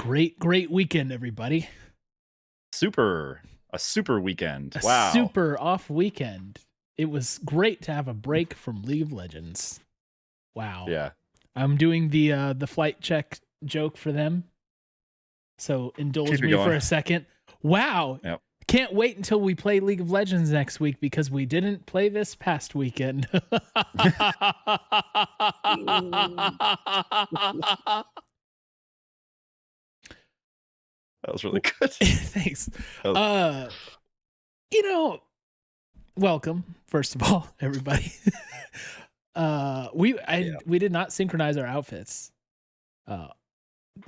Great weekend, everybody. A super weekend. Wow. Super off weekend. It was great to have a break from League of Legends. Wow. Yeah. I'm doing the flight check joke for them. So indulge me for a second. Wow. Yep. Can't wait until we play League of Legends next week because we didn't play this past weekend. That was really good. Thanks. Welcome, first of all, everybody. We did not synchronize our outfits.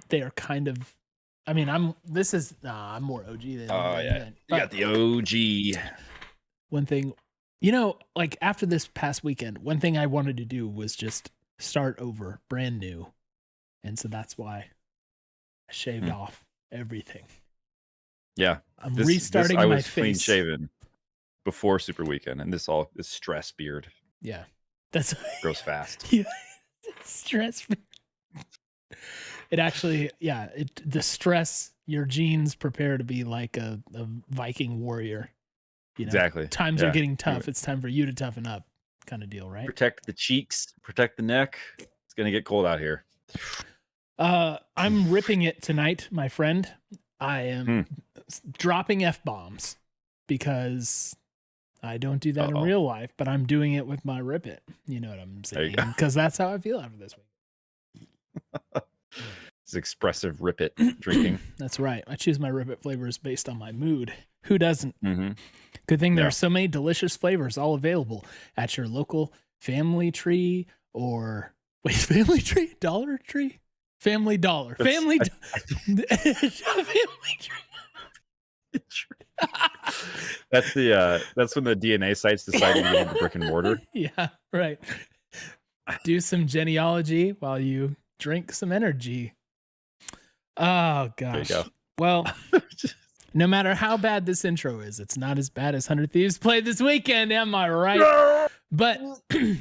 They are kind of, I mean, I'm more OG than. Oh yeah, you got the OG. One thing, like after this past weekend, one thing I wanted to do was just start over, brand new, and so that's why I shaved off everything. Yeah, I'm restarting I my was face. Clean shaven before Super Weekend, and this stress beard. Yeah, that's grows fast. Yeah, stress. It actually, the stress. Your genes prepare to be like a Viking warrior. Exactly. Times are getting tough. It's time for you to toughen up, kind of deal, right? Protect the cheeks, protect the neck. It's gonna get cold out here. I'm ripping it tonight, my friend. I am dropping F-bombs because I don't do that in real life, but I'm doing it with my rip it. You know what I'm saying? Because that's how I feel after this week. It's expressive rip it drinking. That's right. I choose my rip it flavors based on my mood. Who doesn't? Mm-hmm. Good thing there are so many delicious flavors all available at your local Family Tree or Family Tree? Dollar Tree? Family Dollar. Family Tree. That's when the DNA sites decide to get into brick and mortar. Yeah, right. Do some genealogy while you drink some energy. Oh gosh. There you go. Well, no matter how bad this intro is, it's not as bad as 100 Thieves played this weekend. Am I right? No! But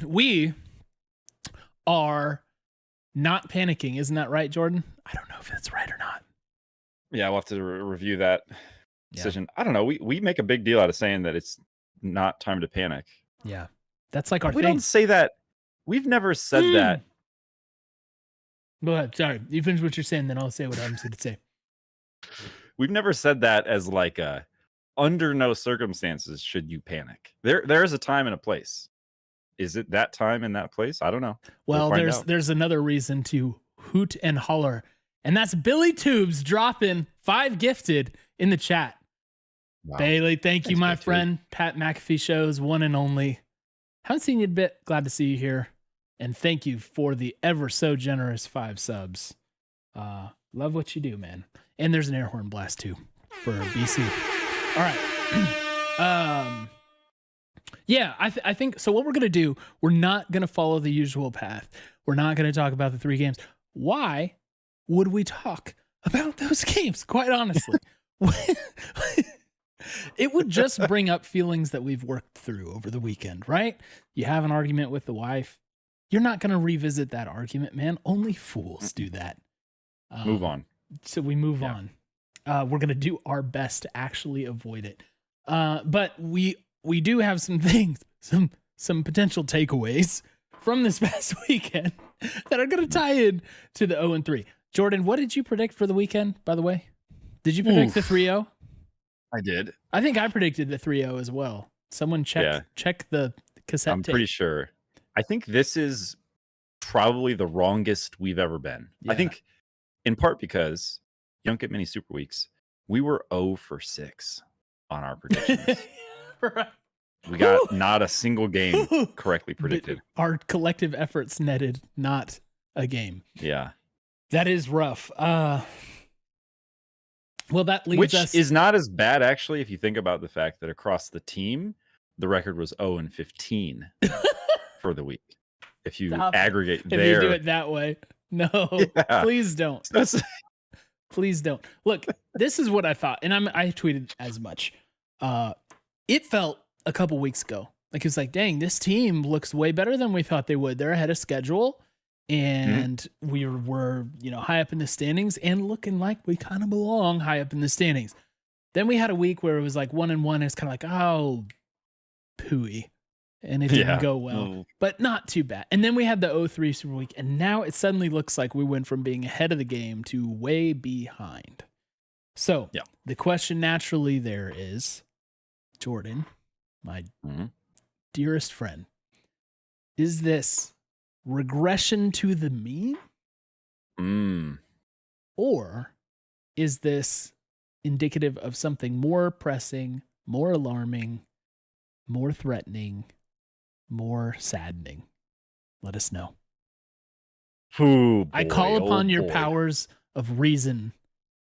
we are not panicking. Isn't that right, Jordan? I don't know if that's right or not. Yeah, we'll have to review that decision. I don't know. We make a big deal out of saying that it's not time to panic. Yeah. That's like our we thing. Don't say that. We've never said that. Go ahead. Sorry. You finish what you're saying, then I'll say what I'm going to say. We've never said that as like under no circumstances should you panic. There is a time and a place. Is it that time and that place? I don't know. Well, there's another reason to hoot and holler, and that's Billy Tubes dropping 5 gifted in the chat. Wow. Bailey, thanks, my friend. Pat McAfee Show's one and only. Haven't seen you in a bit. Glad to see you here. And thank you for the ever so generous 5 subs. Love what you do, man. And there's an air horn blast too for BC. All right. Yeah, I think so. What we're going to do, we're not going to follow the usual path. We're not going to talk about the 3 games. Why would we talk about those games? Quite honestly, it would just bring up feelings that we've worked through over the weekend, right? You have an argument with the wife. You're not going to revisit that argument, man. Only fools do that. Move on. So we move on. We're going to do our best to actually avoid it. But we do have some things, some potential takeaways from this past weekend that are going to tie in to the 0-3. Jordan, what did you predict for the weekend, by the way? Did you predict the 3-0? I did. I think I predicted the 3-0 as well. Someone check the cassette I'm pretty sure. I think this is probably the wrongest we've ever been. Yeah. I think in part because you don't get many super weeks. We were 0-for-6 on our predictions. Right. We got not a single game correctly predicted. But our collective efforts netted not a game. Yeah. That is rough. Well, that leaves us... Which is not as bad, actually, if you think about the fact that across the team, the record was 0-15 for the week. If you aggregate if you do it that way. No, please don't. Please don't. Look, this is what I thought, and I tweeted as much. It felt a couple weeks ago like it was like, dang, this team looks way better than we thought they would. They're ahead of schedule. and we were, high up in the standings and looking like we kind of belong high up in the standings. Then we had a week where it was like 1-1. It's kind of like, oh, pooey. And it didn't go well, but not too bad. And then we had the 0-3 Super Week, and now it suddenly looks like we went from being ahead of the game to way behind. So the question naturally there is, Jordan, my dearest friend, is this regression to the mean? Or is this indicative of something more pressing, more alarming, more threatening, more saddening? Let us know. I call upon your powers of reason,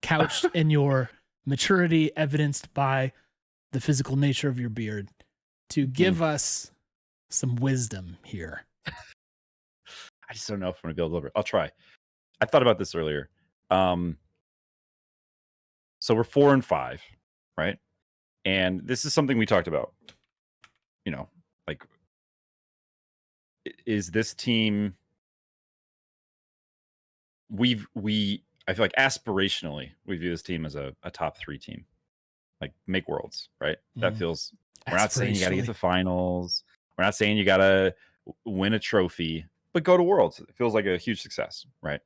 couched in your maturity, evidenced by the physical nature of your beard, to give us some wisdom here. I just don't know if I'm going to be able to deliver it. I'll try. I thought about this earlier. So we're 4-5, right? And this is something we talked about. Like, is this team? I feel like aspirationally, we view this team as a top 3 team. Like, make worlds, right? That feels. We're not saying you got to get to finals. We're not saying you got to win a trophy, but go to worlds. It feels like a huge success, right?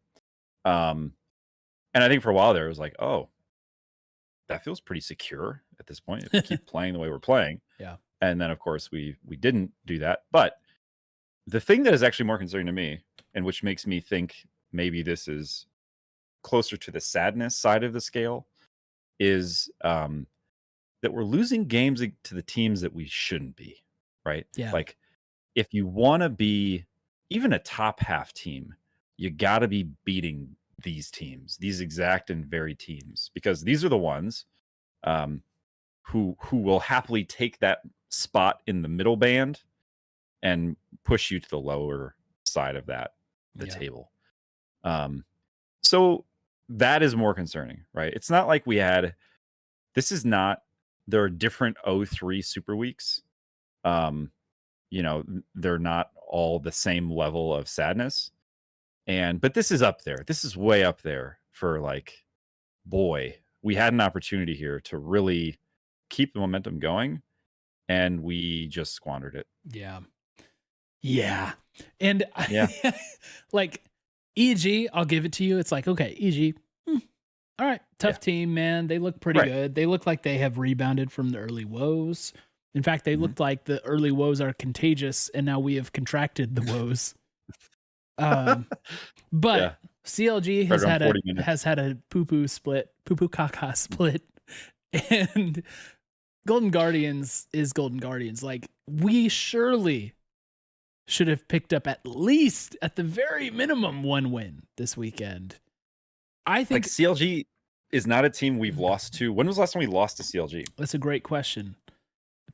And I think for a while there, it was like, oh, that feels pretty secure at this point. If we keep playing the way we're playing. Yeah. And then, of course, we didn't do that. But the thing that is actually more concerning to me, and which makes me think maybe this is closer to the sadness side of the scale, is that we're losing games to the teams that we shouldn't be, right? Yeah. Like, if you want to be even a top half team, you got to be beating these teams, these exact and very teams, because these are the ones who will happily take that spot in the middle band and push you to the lower side of the table. So that is more concerning, right? It's not like there are different 0-3 super weeks. They're not all the same level of sadness. But this is up there. This is way up there for, like, boy, we had an opportunity here to really keep the momentum going, and we just squandered it. Yeah. And like, EG, I'll give it to you. It's like, okay, EG, all right, tough team, man. They look pretty good. They look like they have rebounded from the early woes. In fact, they looked like the early woes are contagious, and now we have contracted the woes. But CLG has had a poo-poo caca split, and Golden Guardians is Golden Guardians. Like, we surely should have picked up at the very minimum 1 win this weekend. I think, like, CLG is not a team we've lost to. When was the last time we lost to CLG? That's a great question.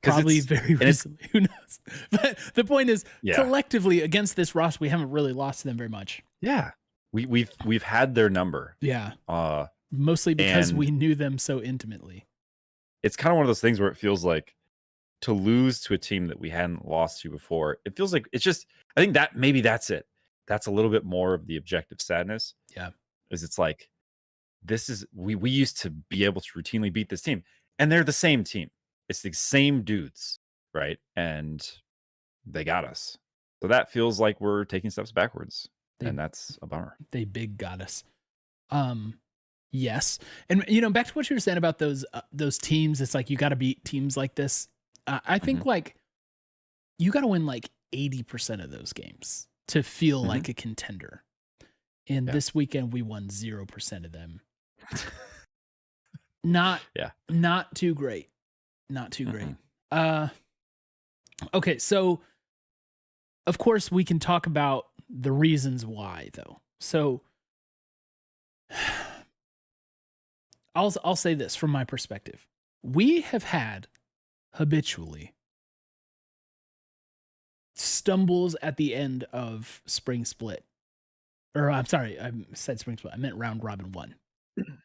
Probably very recently. Who knows? But the point is, collectively against this roster, we haven't really lost to them very much. Yeah, we've had their number. Yeah, mostly because we knew them so intimately. It's kind of one of those things where it feels like, to lose to a team that we hadn't lost to before, it feels like it's just. I think that maybe that's it. That's a little bit more of the objective sadness. Yeah, is it's like, this is we used to be able to routinely beat this team, and they're the same team. It's the same dudes, right? And they got us. So that feels like we're taking steps backwards, and that's a bummer. They big got us. Yes. And back to what you were saying about those teams, it's like you got to beat teams like this. I think like you got to win like 80% of those games to feel like a contender. And this weekend we won 0% of them. Not too great. Not too great. Okay, so of course we can talk about the reasons why, though. So I'll say this from my perspective. We have had habitually stumbles at the end of spring split. Or I'm sorry, I said spring split. I meant round robin 1.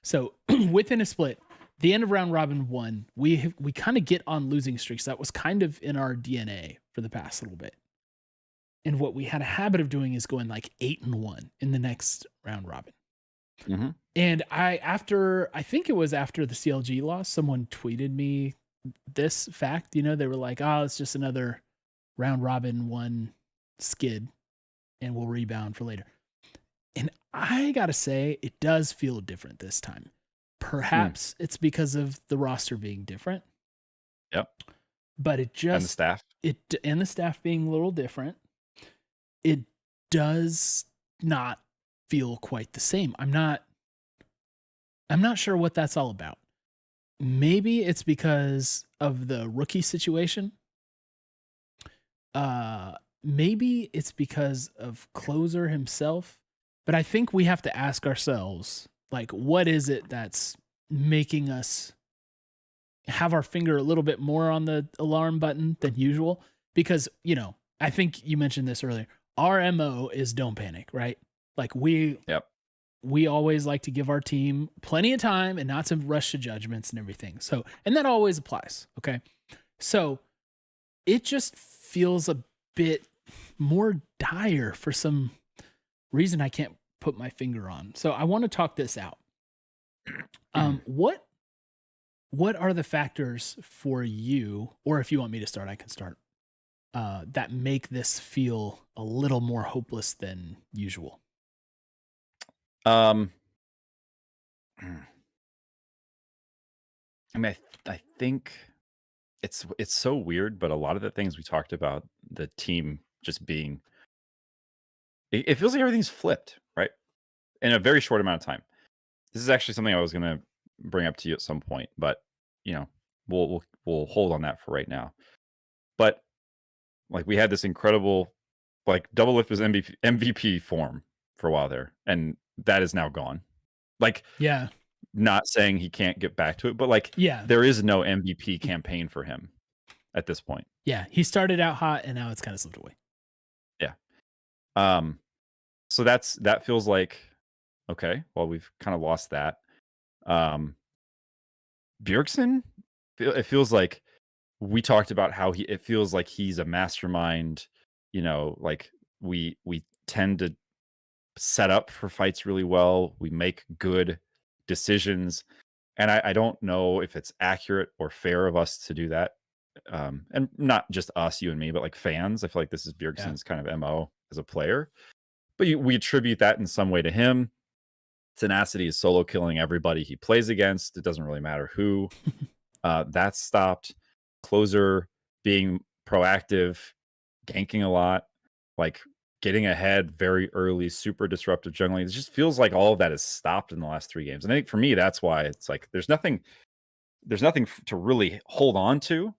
So within a split, the end of round robin 1, we kind of get on losing streaks. That was kind of in our DNA for the past little bit. And what we had a habit of doing is going like 8-1 in the next round robin. Mm-hmm. And I think it was after the CLG loss, someone tweeted me this fact. They were like, "Oh, it's just another round robin one skid, and we'll rebound for later." And I gotta say, it does feel different this time. Perhaps it's because of the roster being different. Yep. But it just and the staff. And the staff being a little different. It does not feel quite the same. I'm not sure what that's all about. Maybe it's because of the rookie situation. Maybe it's because of Closer himself. But I think we have to ask ourselves, like, what is it that's making us have our finger a little bit more on the alarm button than usual? Because, I think you mentioned this earlier. Our MO is don't panic, right? Like we always like to give our team plenty of time and not to rush to judgments and everything. So, and that always applies. Okay. So it just feels a bit more dire for some reason I can't put my finger on. So I want to talk this out. What are the factors for you, or if you want me to start, I can start, that make this feel a little more hopeless than usual? I mean, I think it's so weird, but a lot of the things we talked about, the team just being, it feels like everything's flipped, right? In a very short amount of time. This is actually something I was going to bring up to you at some point, but we'll hold on that for right now. But like we had this incredible, like Double Lift was MVP form for a while there, and that is now gone. Like, yeah, not saying he can't get back to it, but like, there is no MVP campaign for him at this point. Yeah, he started out hot and now it's kind of slipped away. Yeah. So that feels like, okay, well, we've kind of lost that. Bjergsen, it feels like we talked about how it feels like he's a mastermind. Like we tend to set up for fights really well. We make good decisions. And I don't know if it's accurate or fair of us to do that. And not just us, you and me, but like fans. I feel like this is Bjergsen's kind of MO as a player. But we attribute that in some way to him. Tenacity is solo killing everybody he plays against. It doesn't really matter who. That's stopped. Closer being proactive, ganking a lot, like getting ahead very early, super disruptive jungling. It just feels like all of that is stopped in the last 3 games. And I think for me, that's why it's like there's nothing to really hold on to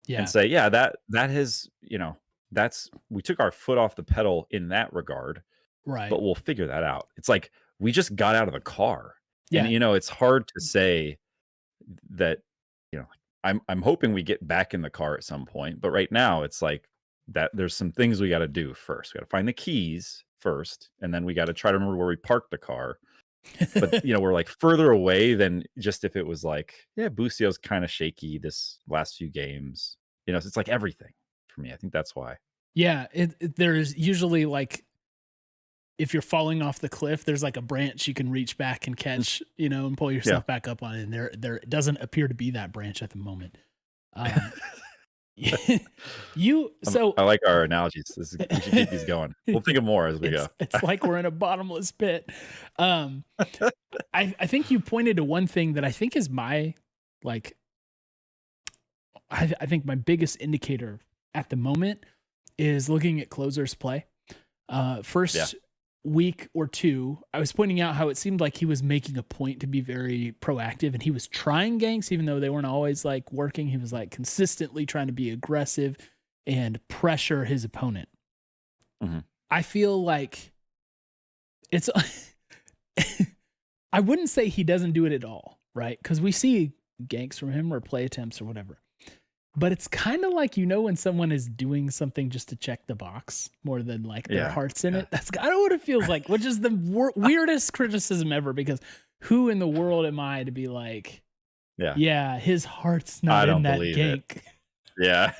and say, yeah, that has, we took our foot off the pedal in that regard. Right. But we'll figure that out. It's like we just got out of the car. Yeah. And it's hard to say that, I'm hoping we get back in the car at some point. But right now it's like that there's some things we got to do first. We got to find the keys first, and then we got to try to remember where we parked the car. But we're like further away than just if it was like, Bucio's kind of shaky this last few games. So it's like everything for me. I think that's why. Yeah, there's usually like, if you're falling off the cliff, there's like a branch you can reach back and catch, and pull yourself back up on it. And there doesn't appear to be that branch at the moment. I like our analogies. We should keep these going. We'll think of more as we go. It's like we're in a bottomless pit. I think you pointed to one thing that I think is my, like, I think my biggest indicator at the moment is looking at Closer's play. First week or two, I was pointing out how it seemed like he was making a point to be very proactive, and he was trying ganks, even though they weren't always like working. He was like consistently trying to be aggressive and pressure his opponent. Mm-hmm. I feel like it's, I wouldn't say he doesn't do it at all, right? Because we see ganks from him or play attempts or whatever. But it's kind of like, when someone is doing something just to check the box more than like their heart's in it. That's kind of what it feels like, which is the weirdest criticism ever, because who in the world am I to be like, his heart's not in that gank. Yeah.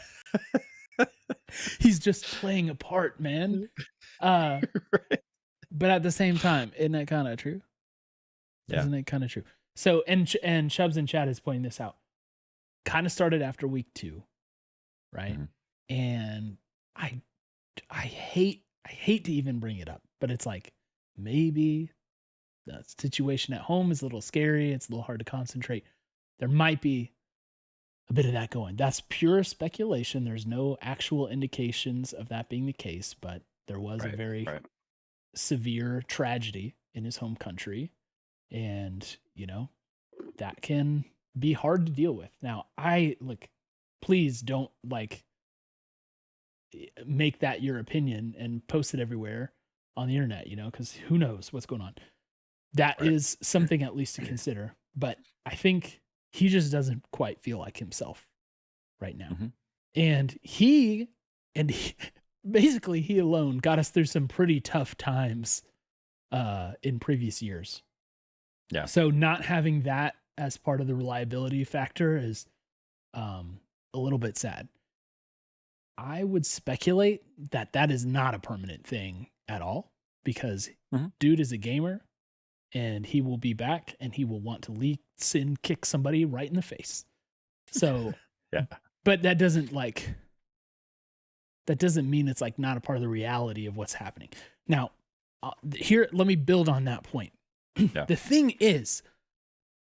He's just playing a part, man. Uh, Right. but at the same time, isn't that kind of true? Yeah. Isn't it kind of true? So, and Chubbs in chat is pointing this out. Kind of started after week 2, right? Mhm. And I hate to even bring it up, but it's like maybe the situation at home is a little scary. It's a little hard to concentrate. There might be a bit of that going. That's pure speculation. There's no actual indications of that being the case, but there was a very severe tragedy in his home country. And, that can be hard to deal with. Now, please don't make that your opinion and post it everywhere on the internet, because who knows what's going on. That is something at least to consider. But I think he just doesn't quite feel like himself right now. Mm-hmm. And he basically he alone got us through some pretty tough times in previous years. Yeah. So not having that as part of the reliability factor is a little bit sad. I would speculate that is not a permanent thing at all, because dude is a gamer and he will be back and he will want to leak and kick somebody right in the face. So, yeah. But that doesn't mean it's like not a part of the reality of what's happening. Now, here, let me build on that point. Yeah. The thing is,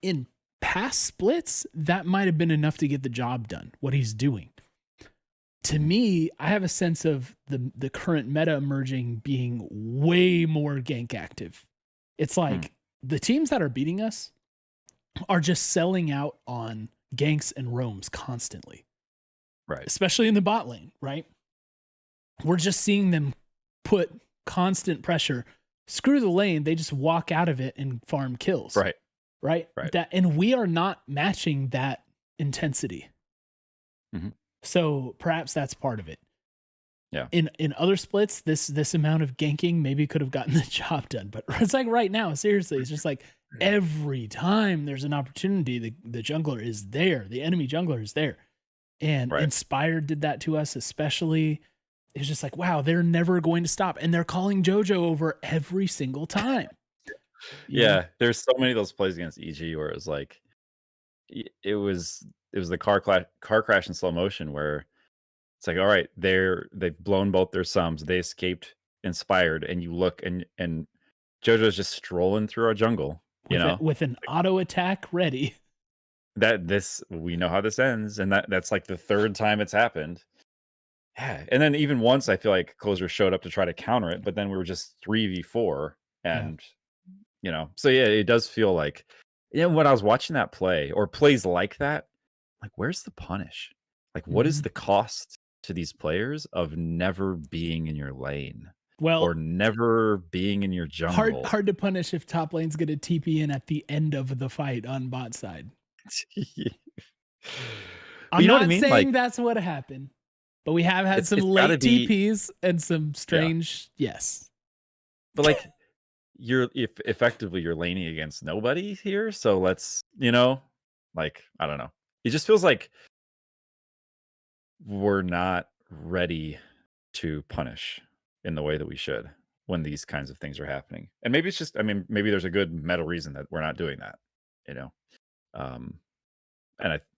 in past splits, that might have been enough to get the job done, what he's doing. To me, I have a sense of the current meta emerging being way more gank active. It's like the teams that are beating us are just selling out on ganks and roams constantly. Right. Especially in the bot lane, right? We're just seeing them put constant pressure. Screw the lane, they just walk out of it and farm kills. Right. And we are not matching that intensity. Mm-hmm. So perhaps that's part of it. Yeah. In other splits, this amount of ganking maybe could have gotten the job done. But it's like right now, seriously, it's just like every time there's an opportunity, the jungler is there. The enemy jungler is there. And Inspired did that to us, especially. It's just like, wow, they're never going to stop. And they're calling JoJo over every single time. Yeah. There's so many of those plays against EG where it was like, it was the car crash in slow motion where it's like, all right, they've blown both their sums. They escaped Inspired, and you look and JoJo's just strolling through our jungle, with an auto attack ready. We know how this ends, and that's like the third time it's happened. Yeah, and then even once I feel like Closer showed up to try to counter it, but then we were just 3v4, and so yeah, it does feel like when I was watching that play or plays like that, like where's the punish? Like what is the cost to these players of never being in your lane? Well, or never being in your jungle. Hard to punish if top lane's going to TP in at the end of the fight on bot side. I'm not saying that's what happened, but we have had some late TPs and some strange, yes. But like, effectively you're laning against nobody here, so let's I don't know. It just feels like we're not ready to punish in the way that we should when these kinds of things are happening. And maybe it's just, maybe there's a good meta reason that we're not doing that, and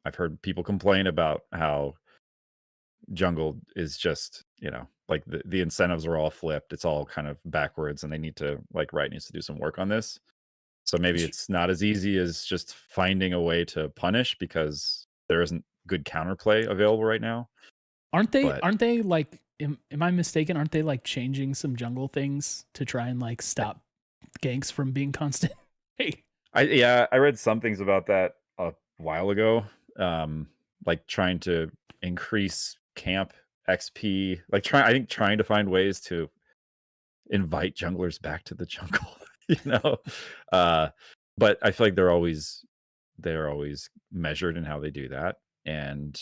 I've heard people complain about how jungle is just, like the incentives are all flipped. It's all kind of backwards, and they need to Riot needs to do some work on this. So maybe it's not as easy as just finding a way to punish because there isn't good counterplay available right now. Aren't they like, am I mistaken? Aren't they like changing some jungle things to try and like stop ganks from being constant? Hey, I read some things about that a while ago. Like trying to increase camp XP, trying to find ways to invite junglers back to the jungle, but I feel like they're always measured in how they do that, and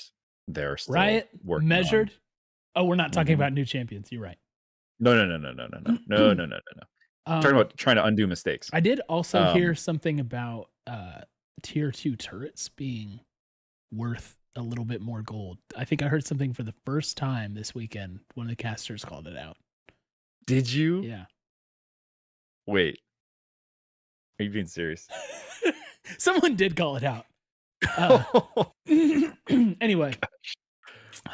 they're still Riot working measured. On... we're not talking about new champions. You're right. No. Talking about trying to undo mistakes. I did also hear something about tier 2 turrets being worth a little bit more gold. I think I heard something for the first time this weekend. One of the casters called it out. Did you? Yeah. Wait. Are you being serious? Someone did call it out. Anyway.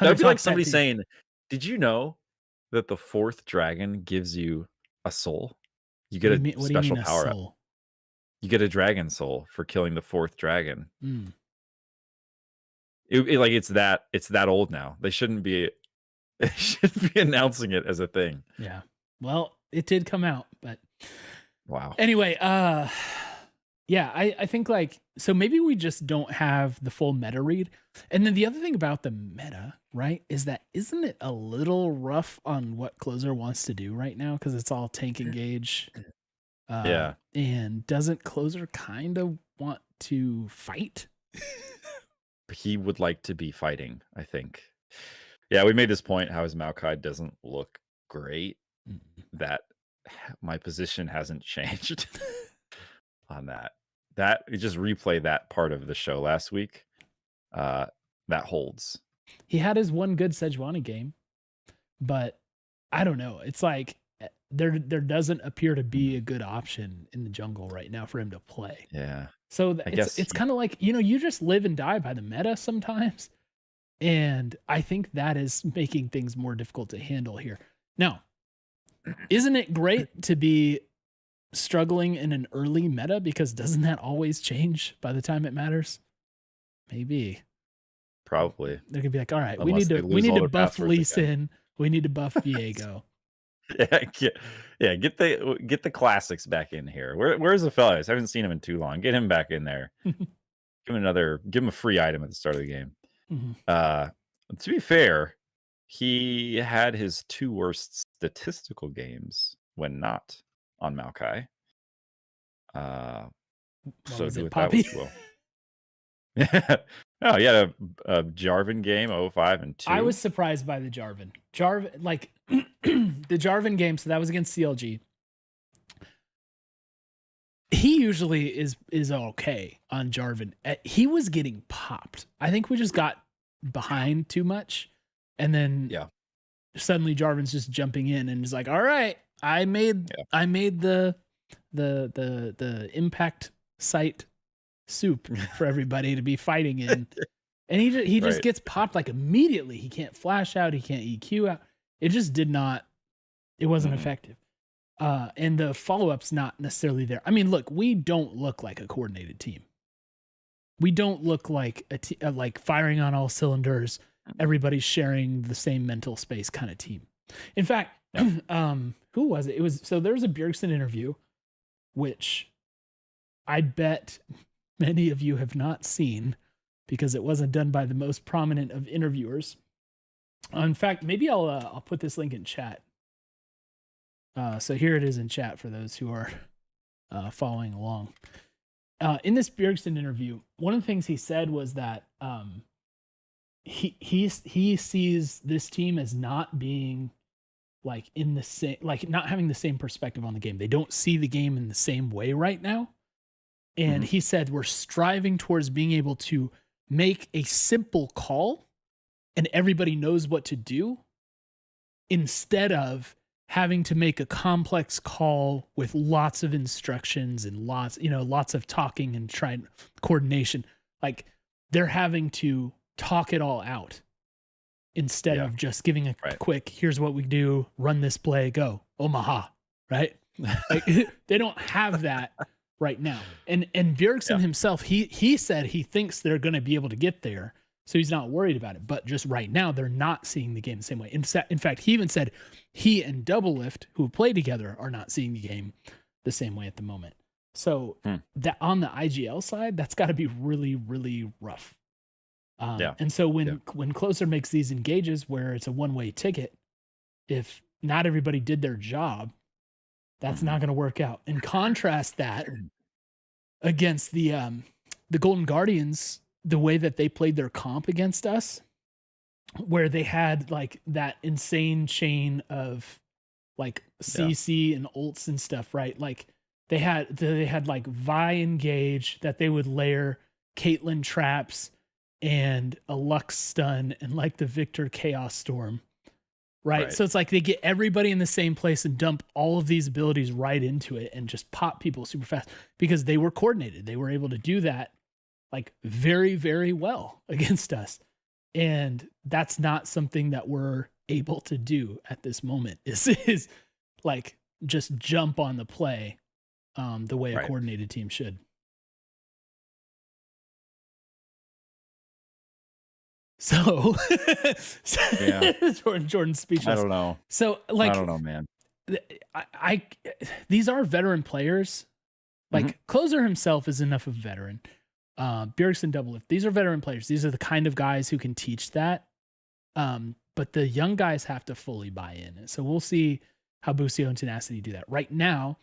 That'd be like somebody saying, did you know that the 4th dragon gives you a soul? You get a special power up. You get a dragon soul for killing the 4th dragon. It's that old now. They shouldn't be announcing it as a thing. Yeah. Well, it did come out, but wow. Anyway, yeah, I think like, so maybe we just don't have the full meta read. And then the other thing about the meta, right, is that isn't it a little rough on what Closer wants to do right now? Because it's all tank engage. Yeah. And doesn't Closer kind of want to fight? He would like to be fighting, I think. Yeah, we made this point how his Maokai doesn't look great. That my position hasn't changed on that. That we just replay that part of the show last week. That holds. He had his one good Sejuani game, but I don't know. It's like there doesn't appear to be a good option in the jungle right now for him to play. Yeah. So it's kind of like, you just live and die by the meta sometimes. And I think that is making things more difficult to handle here. Now, isn't it great to be struggling in an early meta? Because doesn't that always change by the time it matters? Maybe. Probably. They're gonna be like, all right, we need to buff Lee Sin. We need to buff Viego. Get the classics back in here. Where's the fellas? I haven't seen him in too long. Get him back in there. Give him a free item at the start of the game. To be fair, he had his 2 worst statistical games when not on Maokai. So do with that what you will. Yeah. Oh, he had a Jarvan game, 0-5 and 2. I was surprised by the Jarvan. Like the Jarvan game, so that was against CLG. He usually is okay on Jarvan. He was getting popped. I think we just got behind too much. And then suddenly Jarvan's just jumping in and is like, all right, I made the impact site soup for everybody to be fighting in. And he just gets popped like immediately. He can't flash out, he can't EQ out. It just it wasn't effective. And the follow-up's not necessarily there. I mean, look, we don't look like a coordinated team. We don't look like like firing on all cylinders, everybody's sharing the same mental space kind of team. In fact, who was it? There was a Bjergsen interview, which I bet many of you have not seen because it wasn't done by the most prominent of interviewers. In fact, maybe I'll put this link in chat. So here it is in chat for those who are following along. In this Bjergsen interview, one of the things he said was that he sees this team as not being like in the same, like not having the same perspective on the game. They don't see the game in the same way right now. And he said, we're striving towards being able to make a simple call and everybody knows what to do instead of having to make a complex call with lots of instructions and lots of talking and trying coordination. Like they're having to talk it all out instead of just giving a quick, here's what we do, run this play, go, Omaha, right? Like they don't have that right now. And Bjergsen himself, he said he thinks they're going to be able to get there, so he's not worried about it. But just right now, they're not seeing the game the same way. In fact, he even said he and Doublelift, who play together, are not seeing the game the same way at the moment. So that on the IGL side, that's got to be really, really rough. And so when Closer makes these engages where it's a one-way ticket, if not everybody did their job, that's not going to work out. And contrast that against the Golden Guardians, the way that they played their comp against us, where they had like that insane chain of like CC and ults and stuff, right? Like they had like Vi engage that they would layer Caitlyn traps and a Lux stun and like the Victor Chaos Storm. Right. So it's like they get everybody in the same place and dump all of these abilities right into it and just pop people super fast because they were coordinated. They were able to do that like very, very well against us. And that's not something that we're able to do at this moment is like just jump on the play the way a coordinated team should. So, yeah. Jordan's speechless. I don't know. So, like, I don't know, man. I these are veteran players. Like Closer himself is enough of a veteran. Bjergsen, Doublelift. These are veteran players. These are the kind of guys who can teach that. But the young guys have to fully buy in. So we'll see how Busio and Tenacity do that. Right now,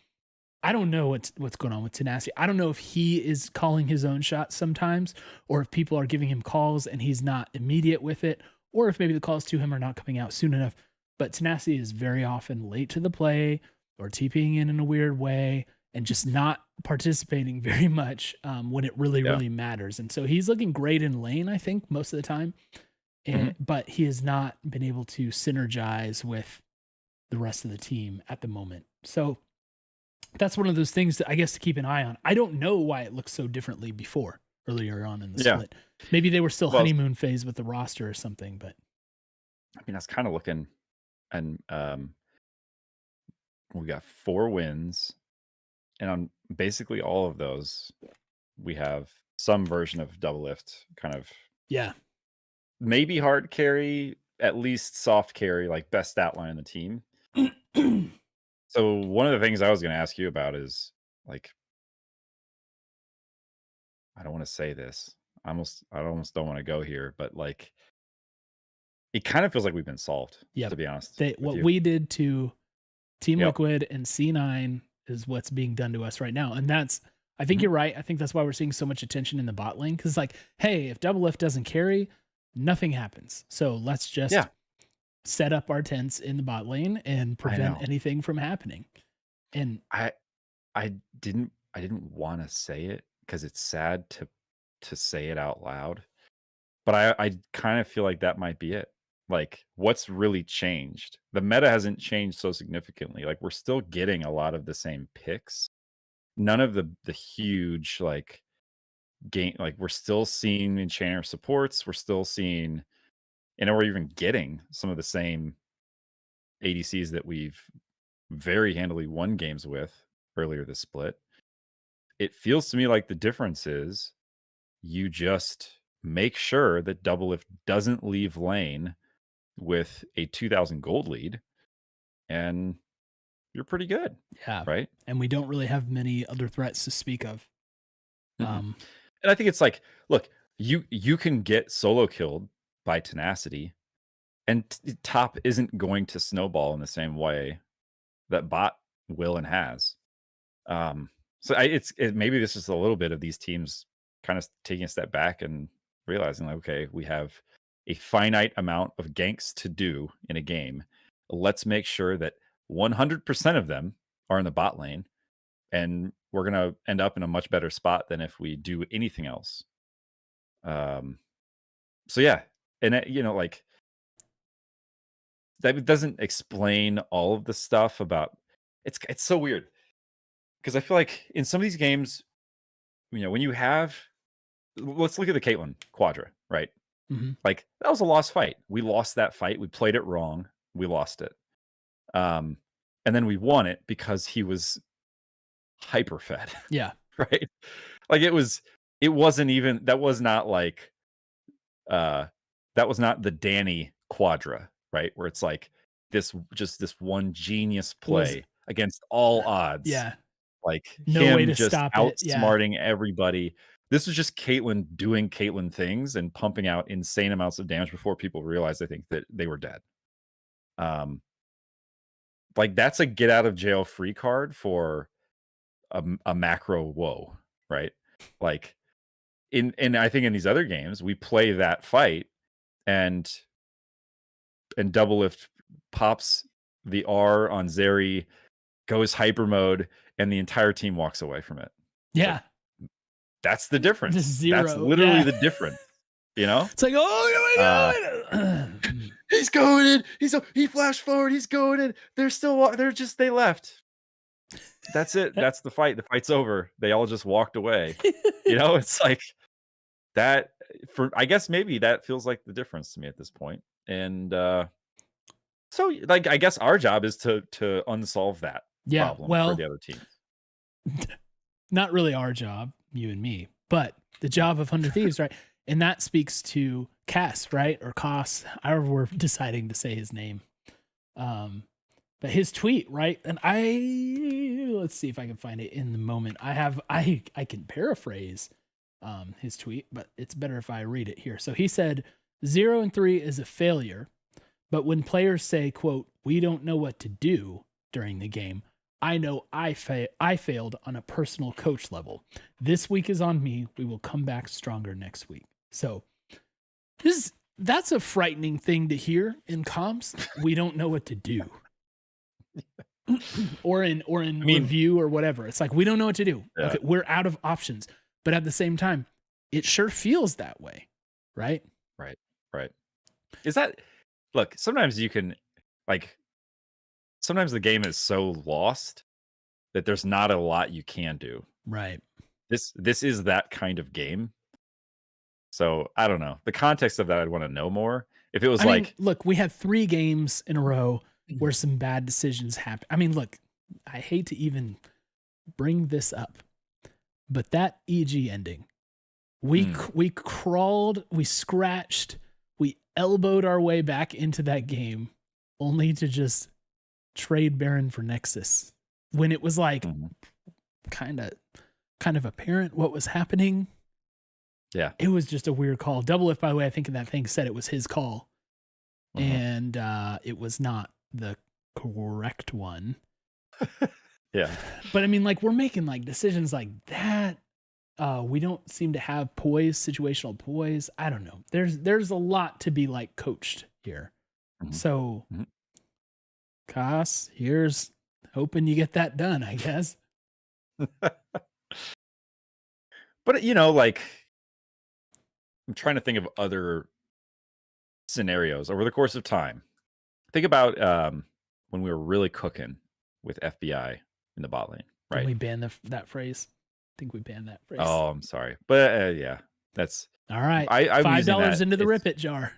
I don't know what's going on with Tenacity. I don't know if he is calling his own shots sometimes, or if people are giving him calls and he's not immediate with it, or if maybe the calls to him are not coming out soon enough. But Tenacity is very often late to the play or TPing in a weird way and just not participating very much when it really, really matters. And so he's looking great in lane, I think, most of the time. And, but he has not been able to synergize with the rest of the team at the moment. So that's one of those things that I guess to keep an eye on. I don't know why it looked so differently before earlier on in the split. Maybe they were still honeymoon phase with the roster or something, but I mean, I was kind of looking and we got 4 wins and on basically all of those we have some version of Doublelift kind of maybe hard carry, at least soft carry, like best stat line in the team. So one of the things I was going to ask you about is like, I don't want to say this. I almost don't want to go here, but like, it kind of feels like we've been solved. To be honest, what we did to Team Liquid and C9 is what's being done to us right now, and that's. I think you're right. I think that's why we're seeing so much attention in the bot lane because, like, hey, if Doublelift doesn't carry, nothing happens. So let's just set up our tents in the bot lane and prevent anything from happening. And I didn't want to say it because it's sad to say it out loud, but I kind of feel like that might be it. Like, what's really changed? The meta hasn't changed so significantly. Like, we're still getting a lot of the same picks. None of the huge like game. Like, we're still seeing enchanter supports. We're still seeing, and we're even getting some of the same ADCs that we've very handily won games with earlier this split. It feels to me like the difference is you just make sure that Doublelift doesn't leave lane with a 2,000 gold lead, and you're pretty good. Yeah. Right. And we don't really have many other threats to speak of. And I think it's like, look, you can get solo killed by Tenacity, and top isn't going to snowball in the same way that bot will and has. So maybe this is a little bit of these teams kind of taking a step back and realizing like, okay, we have a finite amount of ganks to do in a game. Let's make sure that 100% of them are in the bot lane, and we're going to end up in a much better spot than if we do anything else. So yeah, and like that doesn't explain all of the stuff about it's so weird because I feel like in some of these games, when you have, let's look at the Caitlyn Quadra, right? Like, that was a lost fight. We lost that fight. We played it wrong. We lost it. And then we won it because he was hyper fed. Yeah. Right. Like that was not the Danny Quadra, right? Where it's like this one genius play against all odds. Yeah. Like no him way to just stop outsmarting everybody. This was just Caitlyn doing Caitlyn things and pumping out insane amounts of damage before people realized, I think, that they were dead. Like that's a get out of jail free card for a macro woe, right? Like and I think in these other games we play that fight and Doublelift pops the R on Zeri, goes hyper mode, and the entire team walks away from it. Yeah. Like, that's the difference. Just zero. That's literally the difference. You know? It's like, oh my God. He's going in. He flashed forward. He's going in. They left. That's it. That's the fight. The fight's over. They all just walked away. You know, it's like that I guess maybe that feels like the difference to me at this point. And so like I guess our job is to unsolve that problem for the other teams. Not really our job, you and me, but the job of 100 Thieves, right? And that speaks to Cass, right? Or Koss, however we're deciding to say his name. But his tweet, right? And let's see if I can find it in the moment. I can paraphrase his tweet, but it's better if I read it here. So he said, 0-3 is a failure, but when players say, quote, we don't know what to do during the game, I know I failed on a personal coach level. This week is on me. We will come back stronger next week. So that's a frightening thing to hear in comms. We don't know what to do. or in review or whatever. It's like, we don't know what to do. Yeah. Okay, we're out of options. But at the same time, it sure feels that way, right? Right. Is that, look, sometimes you can, like, sometimes the game is so lost that there's not a lot you can do. Right. This is that kind of game. So I don't know. The context of that, I'd want to know more. If it was look, we had 3 games in a row where some bad decisions happen. I mean, look, I hate to even bring this up, but that EG ending, we crawled, we scratched, we elbowed our way back into that game, only to just trade Baron for Nexus when it was like kind of apparent what was happening. Yeah, it was just a weird call. Double If, by the way, I think in that thing said it was his call, and it was not the correct one. Yeah, but I mean, like, we're making like decisions like that. We don't seem to have situational poise. I don't know. There's a lot to be like coached here. So, Koss, here's hoping you get that done, I guess. But you know, like, I'm trying to think of other scenarios over the course of time. Think about when we were really cooking with FBI in the bot lane, right? Did we ban that phrase? I think we banned that phrase. Oh, I'm sorry. But yeah, that's all right. I'm $5 into the Rip It jar.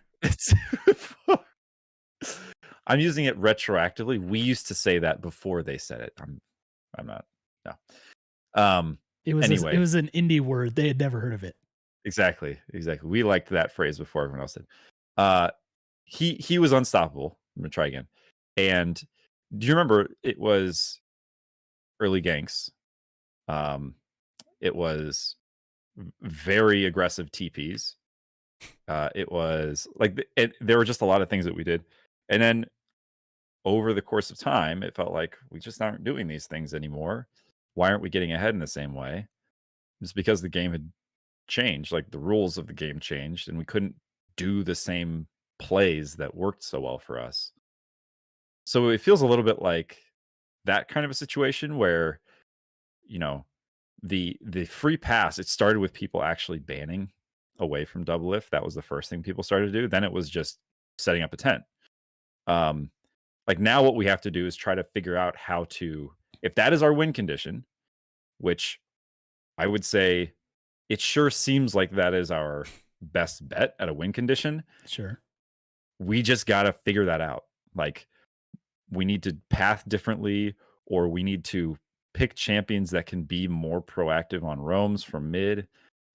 I'm using it retroactively. We used to say that before they said it. I'm not. No. It was anyway. It was an indie word. They had never heard of it. Exactly. We liked that phrase before everyone else did. He was unstoppable. I'm gonna try again. And do you remember it was early ganks? It was very aggressive TPs. It was like there were just a lot of things that we did, and then over the course of time, it felt like we just aren't doing these things anymore. Why aren't we getting ahead in the same way? It's because the game had changed, like the rules of the game changed, and we couldn't do the same plays that worked so well for us. So it feels a little bit like that kind of a situation where, you know, the free pass, it started with people actually banning away from Double If. That was the first thing people started to do. Then it was just setting up a tent. Like now what we have to do is try to figure out how to, if that is our win condition, which I would say it sure seems like that is our best bet at a win condition. Sure. We just got to figure that out. Like, we need to path differently, or we need to pick champions that can be more proactive on roams from mid.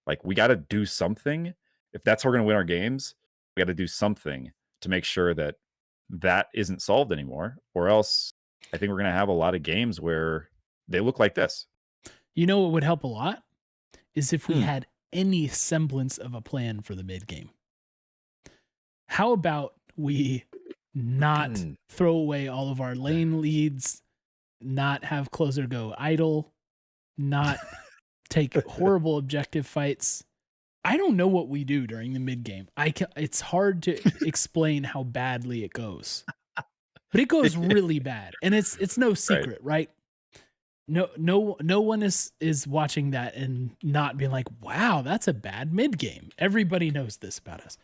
Like, we got to do something. If that's how we're going to win our games, we got to do something to make sure that that isn't solved anymore, or else I think we're going to have a lot of games where they look like this. You know what would help a lot is if we had any semblance of a plan for the mid game. How about we not throw away all of our lane leads, not have closer go idle, not take horrible objective fights. I don't know what we do during the mid game. It's hard to explain how badly it goes, but it goes really bad, and it's no secret, right? no one is watching that and not being like, wow, that's a bad mid game. Everybody knows this about us.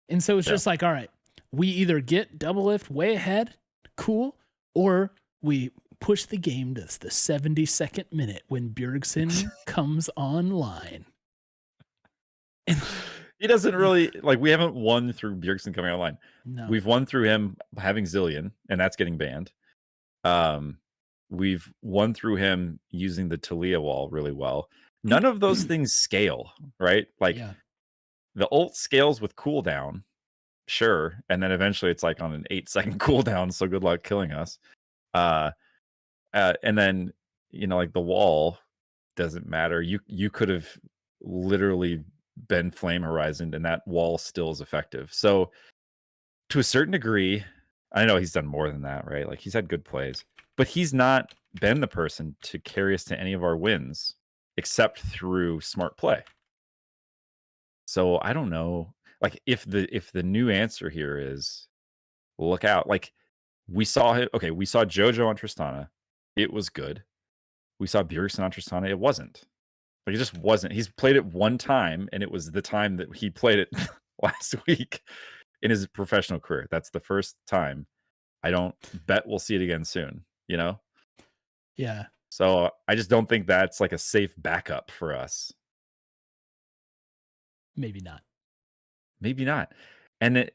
And so it's just like, all right, we either get double lift way ahead, cool, or we push the game to the 72nd minute when Bjergsen comes online. He doesn't really like. We haven't won through Bjergsen coming online. No. We've won through him having Zillion, and that's getting banned. We've won through him using the Talia wall really well. None of those things scale, right? Like the ult scales with cooldown, sure, and then eventually it's like on an 8-second cooldown. So good luck killing us. And then like the wall doesn't matter. You could have literally been flame horizoned, and that wall still is effective. So to a certain degree, I know he's done more than that, right? Like he's had good plays, but he's not been the person to carry us to any of our wins except through smart play. So I don't know, like if the new answer here is look out. Like we saw it. Okay, we saw Jojo on Tristana. It was good. We saw Bjergsen on Tristana. It wasn't. Like it just wasn't. He's played it one time, and it was the time that he played it last week in his professional career. That's the first time. I don't bet we'll see it again soon, Yeah. So I just don't think that's like a safe backup for us. Maybe not. Maybe not. And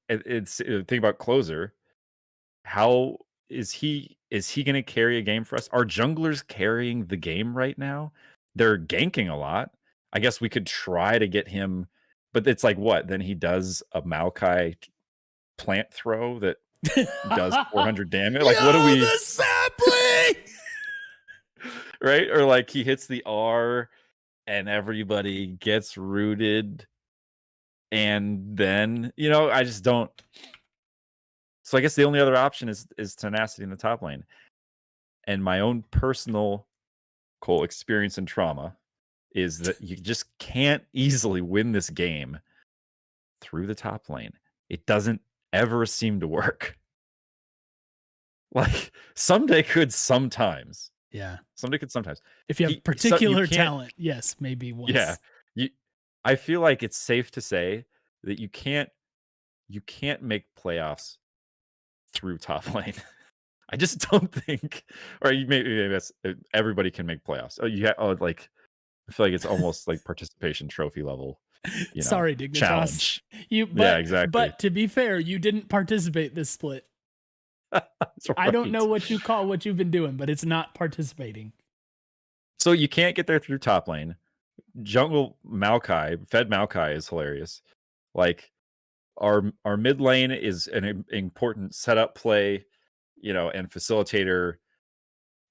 it's think about closer. How is he going to carry a game for us? Are junglers carrying the game right now? They're ganking a lot. I guess we could try to get him, but it's like what? Then he does a Maokai plant throw that does 400 damage. Like what do we? The sapling! Right? Or like he hits the R and everybody gets rooted. And then, I just don't. So I guess the only other option is tenacity in the top lane. And my own personal experience and trauma is that you just can't easily win this game through the top lane. It doesn't ever seem to work. Like someday could sometimes. Yeah. Someday could sometimes. If you have particular talent, yes, maybe once. Yeah. I feel like it's safe to say that you can't make playoffs through top lane. I just don't think, or maybe that's everybody can make playoffs. Like I feel like it's almost like participation trophy level. Sorry, Dignitas. Challenge. Yeah, exactly. But to be fair, you didn't participate this split. Right. I don't know what you call what you've been doing, but it's not participating. So you can't get there through top lane. Jungle Maokai, Fed Maokai is hilarious. Like our mid lane is an important setup play, and facilitator,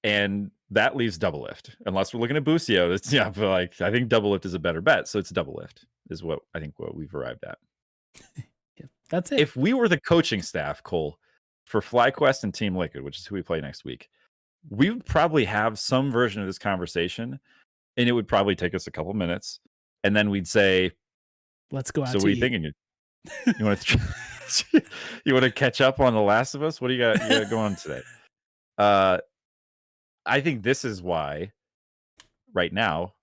and that leaves double lift. Unless we're looking at Busio, but like I think double lift is a better bet. So it's double lift is what we've arrived at. Yeah, that's it. If we were the coaching staff, Cole, for FlyQuest and Team Liquid, which is who we play next week, we would probably have some version of this conversation, and it would probably take us a couple minutes, and then we'd say, "Let's go out." So what are you thinking? You want to you want to catch up on The Last of Us? What do you got going on today? I think this is why right now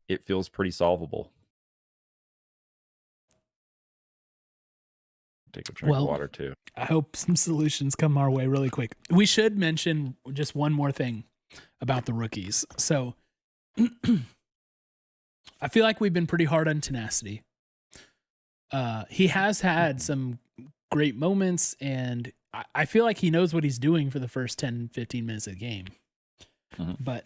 it feels pretty solvable. Take a drink of water too. I hope some solutions come our way really quick. We should mention just one more thing about the rookies. So I feel like we've been pretty hard on tenacity. He has had some great moments, and I feel like he knows what he's doing for the first 10, 15 minutes of the game. But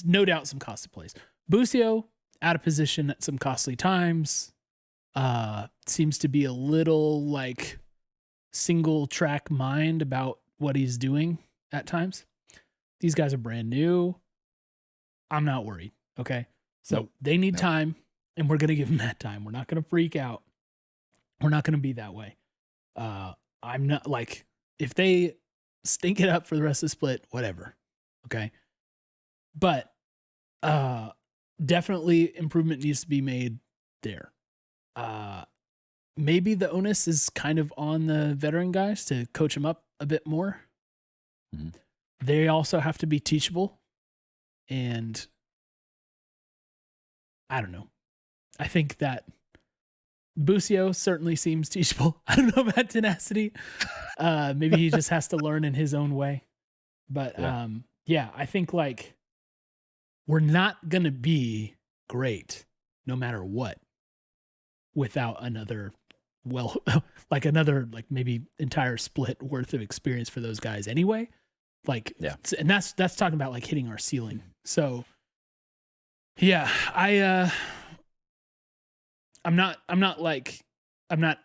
no doubt some costly plays. Busio, out of position at some costly times. Seems to be a little like single track mind about what he's doing at times. These guys are brand new. I'm not worried. Okay. So they need time, and we're going to give them that time. We're not going to freak out. We're not going to be that way. I'm not like, if they stink it up for the rest of the split, whatever. Okay. But, definitely improvement needs to be made there. Maybe the onus is kind of on the veteran guys to coach them up a bit more. They also have to be teachable. And I don't know. I think that Busio certainly seems teachable. I don't know about tenacity. Maybe he just has to learn in his own way. But yeah, I think like we're not gonna be great no matter what without another like another like maybe entire split worth of experience for those guys anyway. Like and that's talking about like hitting our ceiling. So yeah, I'm not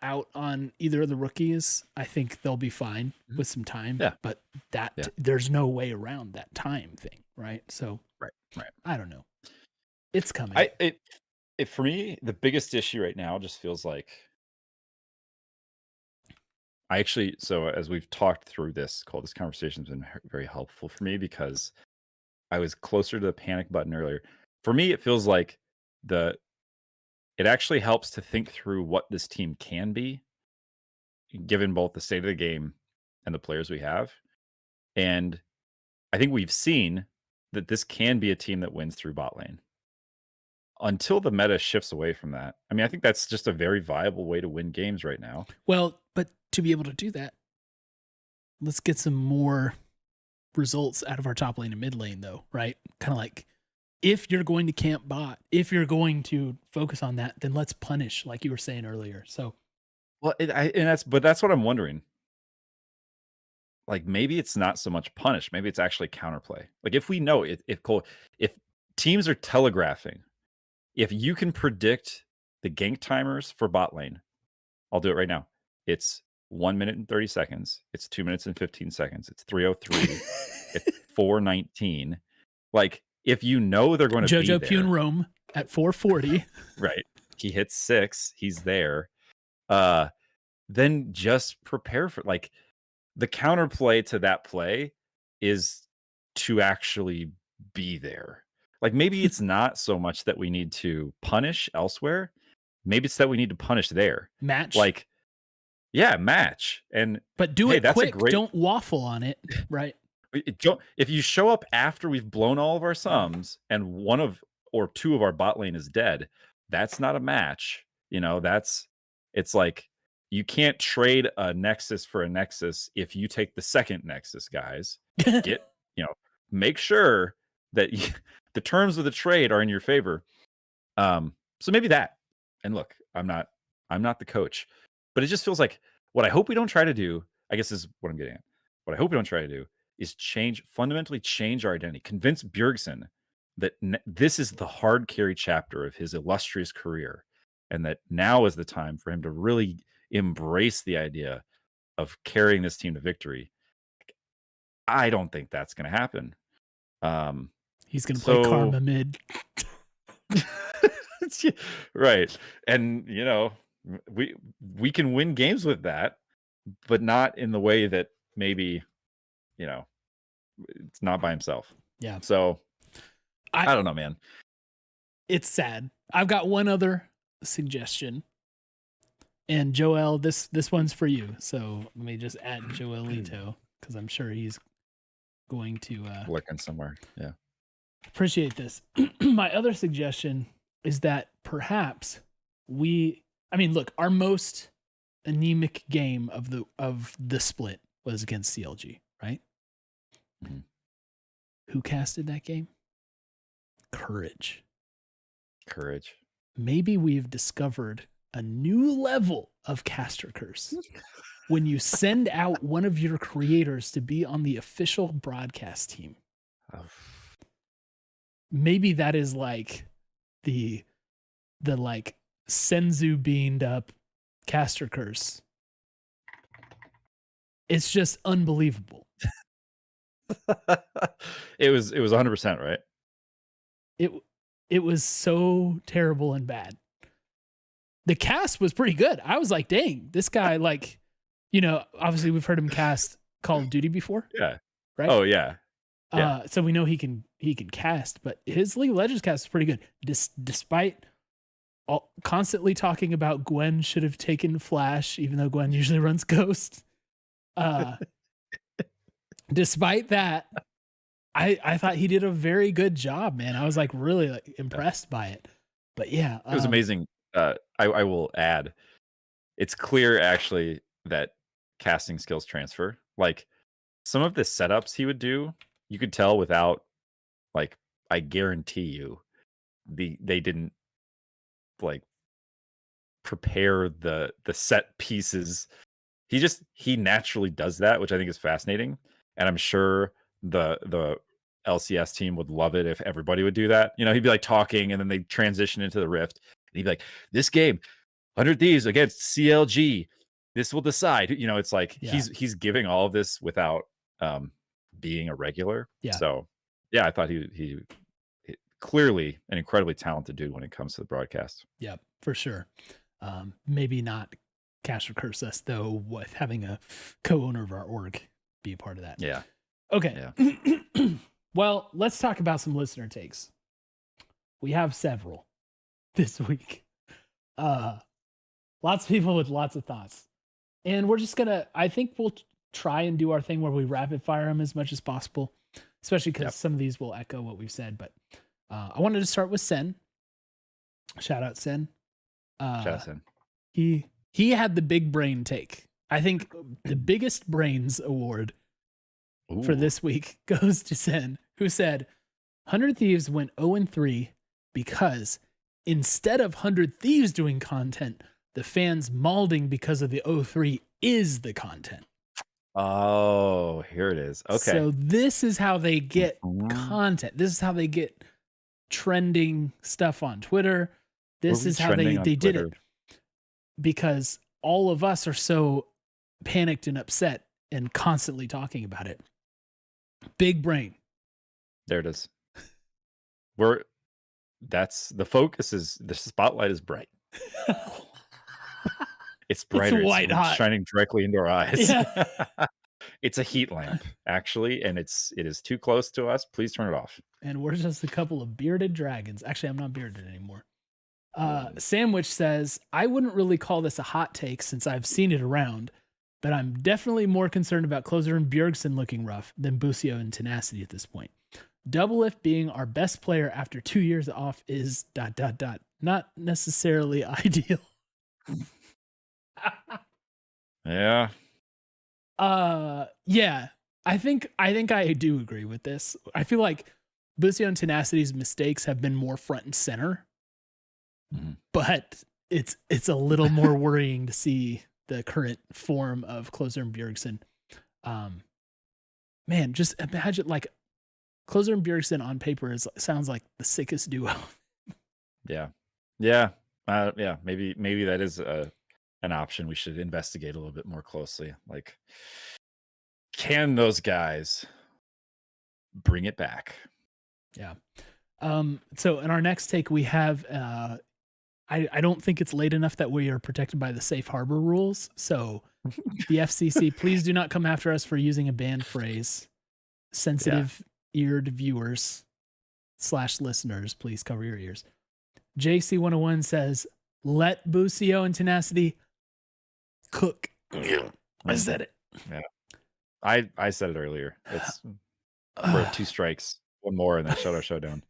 out on either of the rookies. I think they'll be fine with some time. Yeah. But there's no way around that time thing, right? So right. I don't know. It's coming. For me, the biggest issue right now just feels like so as we've talked through this conversation's been very helpful for me because I was closer to the panic button earlier. For me, it feels like it actually helps to think through what this team can be, given both the state of the game and the players we have. And I think we've seen that this can be a team that wins through bot lane. Until the meta shifts away from that. I mean, I think that's just a very viable way to win games right now. Well, but to be able to do that, let's get some more results out of our top lane and mid lane, though, right? Kind of like if you're going to camp bot, if you're going to focus on that, then let's punish, like you were saying earlier. So, well, that's what I'm wondering. Like maybe it's not so much punish, maybe it's actually counterplay. Like if we know if teams are telegraphing, if you can predict the gank timers for bot lane, I'll do it right now. It's 1 minute and 30 seconds. It's 2 minutes and 15 seconds. It's 3:03. It's 4:19. Like if you know they're going to be there. Jojo Pune Rome at 4:40. Right. He hits 6. He's there. Then just prepare for like the counterplay to that play is to actually be there. Like maybe it's not so much that we need to punish elsewhere. Maybe it's that we need to punish there. Match. Like, yeah, match. But do it quick. Don't waffle on it. Right. If you show up after we've blown all of our sums and one or two of our bot lane is dead, that's not a match. It's like you can't trade a Nexus for a Nexus if you take the second Nexus, guys. Make sure that the terms of the trade are in your favor. So maybe that. And look, I'm not the coach, but it just feels like what I hope we don't try to do, I guess is what I'm getting at. What I hope we don't try to do is fundamentally change our identity. Convince Bjergsen that this is the hard carry chapter of his illustrious career, and that now is the time for him to really embrace the idea of carrying this team to victory. I don't think that's going to happen. He's going to play Karma mid. Right. And, we can win games with that, but not in the way that maybe, it's not by himself. Yeah. So I don't know, man. It's sad. I've got one other suggestion. And Joel, this one's for you. So let me just add Joelito because I'm sure he's going to looking somewhere. Yeah. Appreciate this. My other suggestion is that perhaps look, our most anemic game of the split was against CLG, right? Mm-hmm. Who casted that game? Courage. Maybe we've discovered a new level of caster curse when you send out one of your creators to be on the official broadcast team. Oh. Maybe that is like the like Senzu beamed up caster curse. It's just unbelievable. It was 100%, right? It was so terrible and bad. The cast was pretty good. I was like, dang, this guy, like, obviously we've heard him cast Call of Duty before. Yeah. Right? Oh, yeah. So we know he can cast, but his League of Legends cast is pretty good. Despite constantly talking about Gwen should have taken Flash, even though Gwen usually runs Ghost. Despite that, I thought he did a very good job, man. I was like really like impressed by it. But yeah, It was amazing. I will add, it's clear actually that casting skills transfer. Like some of the setups he would do, you could tell without, like, I guarantee you, they didn't like prepare the set pieces. He naturally does that, which I think is fascinating. And I'm sure the LCS team would love it if everybody would do that. You know, he'd be like talking and then they transition into the rift. And he'd be like, this game, 100 Thieves against CLG. This will decide. You know, it's like he's giving all of this without being a regular. Yeah. So yeah, I thought he clearly an incredibly talented dude when it comes to the broadcast. Yeah, for sure. Maybe not Cash or Curse us though, with having a co-owner of our org be a part of that. Yeah. Okay. Yeah. Well, let's talk about some listener takes. We have several this week. Lots of people with lots of thoughts. And we're just gonna, I think we'll try and do our thing where we rapid fire them as much as possible, especially because some of these will echo what we've said. But I wanted to start with Sen. Shout out Sen. Shout out Sen. He had the big brain take. I think the biggest brains award for this week goes to Sen, who said 100 Thieves went 0-3 because instead of 100 Thieves doing content, the fans malding because of the 0-3 is the content. Oh, here it is. Okay. So this is how they get content. This is how they get trending stuff on Twitter. This is how they did it. Because all of us are so panicked and upset and constantly talking about it. Big brain. There it is. That's the focus is the spotlight is bright. It's brighter. It's white hot, shining directly into our eyes. Yeah. It's a heat lamp, actually, and it is too close to us. Please turn it off. And we're just a couple of bearded dragons. Actually, I'm not bearded anymore. Sandwich says, I wouldn't really call this a hot take since I've seen it around, but I'm definitely more concerned about Closer and Bjergsen looking rough than Busio and Tenacity at this point. Doublelift being our best player after 2 years off is ... not necessarily ideal. Yeah. Yeah. I think I do agree with this. I feel like Busio and Tenacity's mistakes have been more front and center. But it's a little more worrying to see the current form of Closer and Bjergsen. Man, just imagine like Closer and Bjergsen on paper sounds like the sickest duo. Yeah. Maybe that is an option we should investigate a little bit more closely. Like, can those guys bring it back? Yeah. So in our next take, we have I don't think it's late enough that we are protected by the safe harbor rules. So the FCC, please do not come after us for using a banned phrase. Sensitive eared viewers / listeners, please cover your ears. JC101 says, let Busio and Tenacity cook. I said it. Yeah. I said it earlier. We're at 2 strikes. One more and then shut our show down.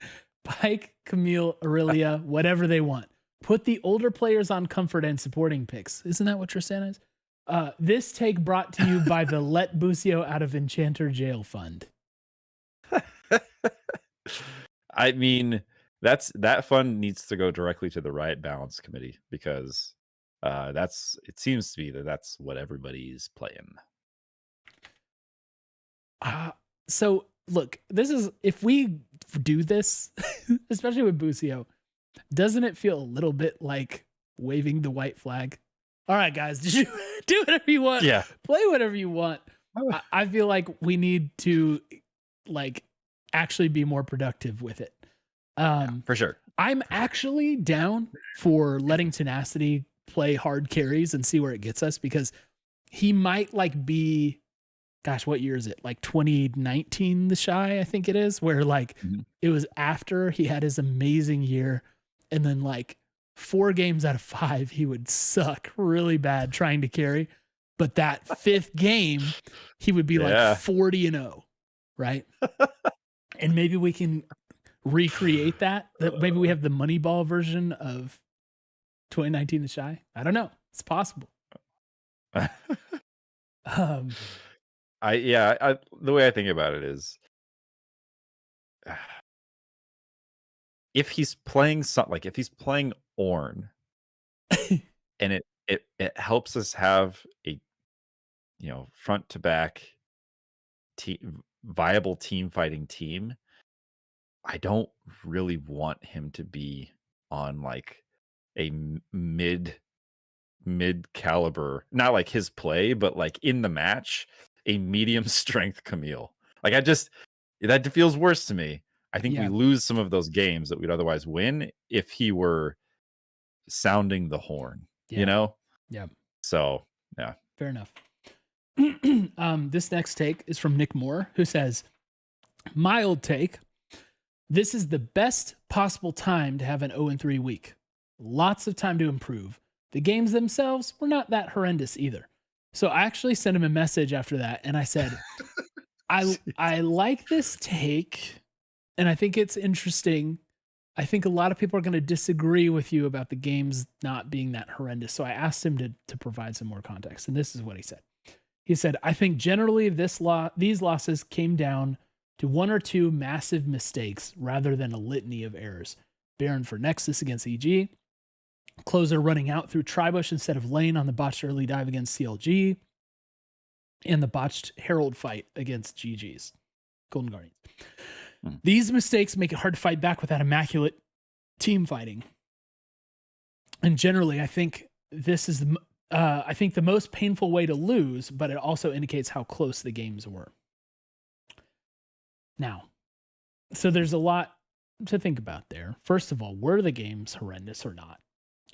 Pike, Camille, Aurelia, whatever they want. Put the older players on comfort and supporting picks. Isn't that what Tristan is? This take brought to you by the Let Busio Out of Enchanter Jail Fund. I mean, that fund needs to go directly to the Riot Balance Committee because it seems to be that's what everybody's playing. So look, if we do this, especially with Busio, doesn't it feel a little bit like waving the white flag? All right, guys, did you do whatever you want? Yeah. Play whatever you want. I feel like we need to like actually be more productive with it. For sure. I'm actually down for letting Tenacity play hard carries and see where it gets us because he might like be, gosh, what year is it? Like 2019, the Shy, I think it is, where like it was after he had his amazing year. And then like 4 games out of 5, he would suck really bad trying to carry. But that 5th game, he would be like 40-0, right? And maybe we can recreate that. Maybe we have the Moneyball version of 2019 The Shy. I don't know. It's possible. The way I think about it is, if he's playing if he's playing Ornn, and it helps us have a front to back viable team fighting team, I don't really want him to be on like a mid caliber, not like his play, but like in the match, a medium strength Camille. Like that feels worse to me. I think we lose some of those games that we'd otherwise win if he were sounding the horn, Yeah. So, yeah. Fair enough. This next take is from Nick Moore, who says, mild take. This is the best possible time to have an 0-3 week. Lots of time to improve. The games themselves were not that horrendous either. So I actually sent him a message after that, and I said, I like this take, and I think it's interesting. I think a lot of people are going to disagree with you about the games not being that horrendous. So I asked him to provide some more context, and this is what he said. He said, I think generally these losses came down to one or two massive mistakes rather than a litany of errors. Baron for Nexus against EG, closer running out through Tribush instead of lane on the botched early dive against CLG, and the botched Herald fight against GG's, Golden Guardians. These mistakes make it hard to fight back without immaculate team fighting. And generally, I think this is the most painful way to lose, but it also indicates how close the games were. Now, so there's a lot to think about there. First of all, were the games horrendous or not?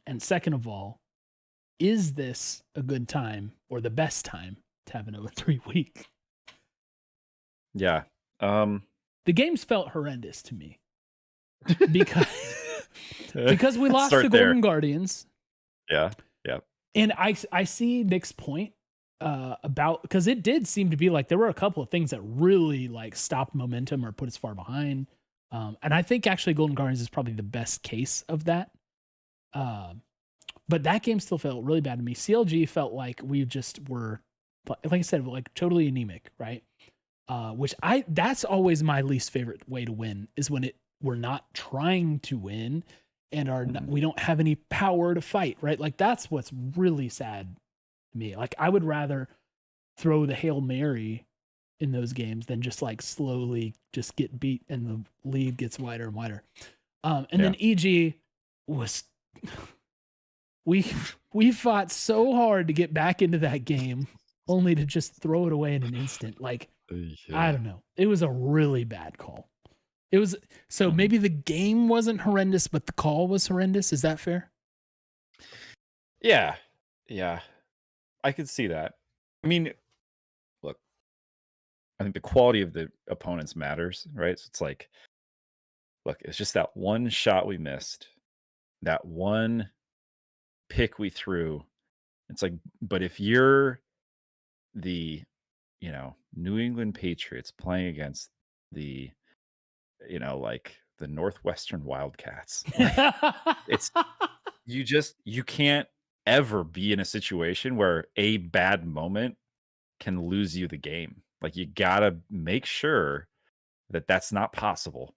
And second of all, is this a good time or the best time to have an 0-3 week? Yeah. The games felt horrendous to me because we lost to Golden Guardians. Yeah. And I see Nick's point about, because it did seem to be like there were a couple of things that really like stopped momentum or put us far behind. And I think actually Golden Guardians is probably the best case of that. But that game still felt really bad to me. CLG felt like we just were, like I said, like totally anemic, right? That's always my least favorite way to win, is when we're not trying to win and we don't have any power to fight, right? Like that's what's really sad to me. Like I would rather throw the Hail Mary in those games than just like slowly just get beat and the lead gets wider and wider. Then EG was we fought so hard to get back into that game only to just throw it away in an instant. Like I don't know. It was a really bad call. It was maybe the game wasn't horrendous, but the call was horrendous. Is that fair? Yeah. I could see that. I mean, look, I think the quality of the opponents matters, right? So it's like, look, it's just that one shot we missed, that one pick we threw. It's like, but if you're the, New England Patriots playing against the, like the Northwestern Wildcats, you can't ever be in a situation where a bad moment can lose you the game. Like you gotta make sure that that's not possible.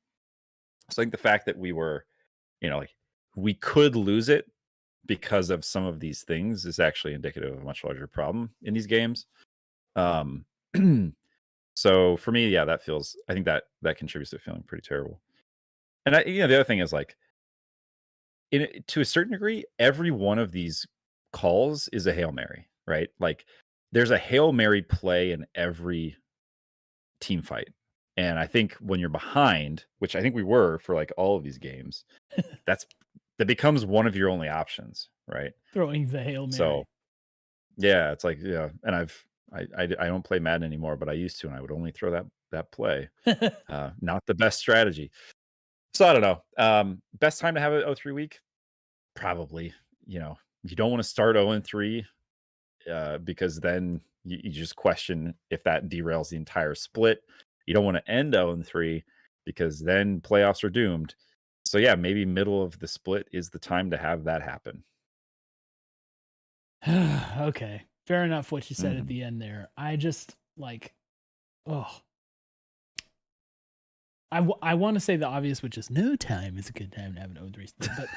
So I think the fact that we were, like we could lose it because of some of these things is actually indicative of a much larger problem in these games. So for me, I think that contributes to feeling pretty terrible. And the other thing is like, to a certain degree, every one of these calls is a Hail Mary, right? Like there's a Hail Mary play in every team fight. And I think when you're behind, which I think we were for like all of these games, that becomes one of your only options, right? Throwing the Hail Mary. So yeah, it's like, and I don't play Madden anymore, but I used to, and I would only throw that play. Not the best strategy. So I don't know. Best time to have a 0-3 week? Probably. You don't want to start 0-3 because then you just question if that derails the entire split. You don't want to end 0-3 because then playoffs are doomed. So yeah, maybe middle of the split is the time to have that happen. Okay, fair enough what you said at Mhm. the end there. I just like, oh, I want to say the obvious, which is no time is a good time to have an 0-3 split,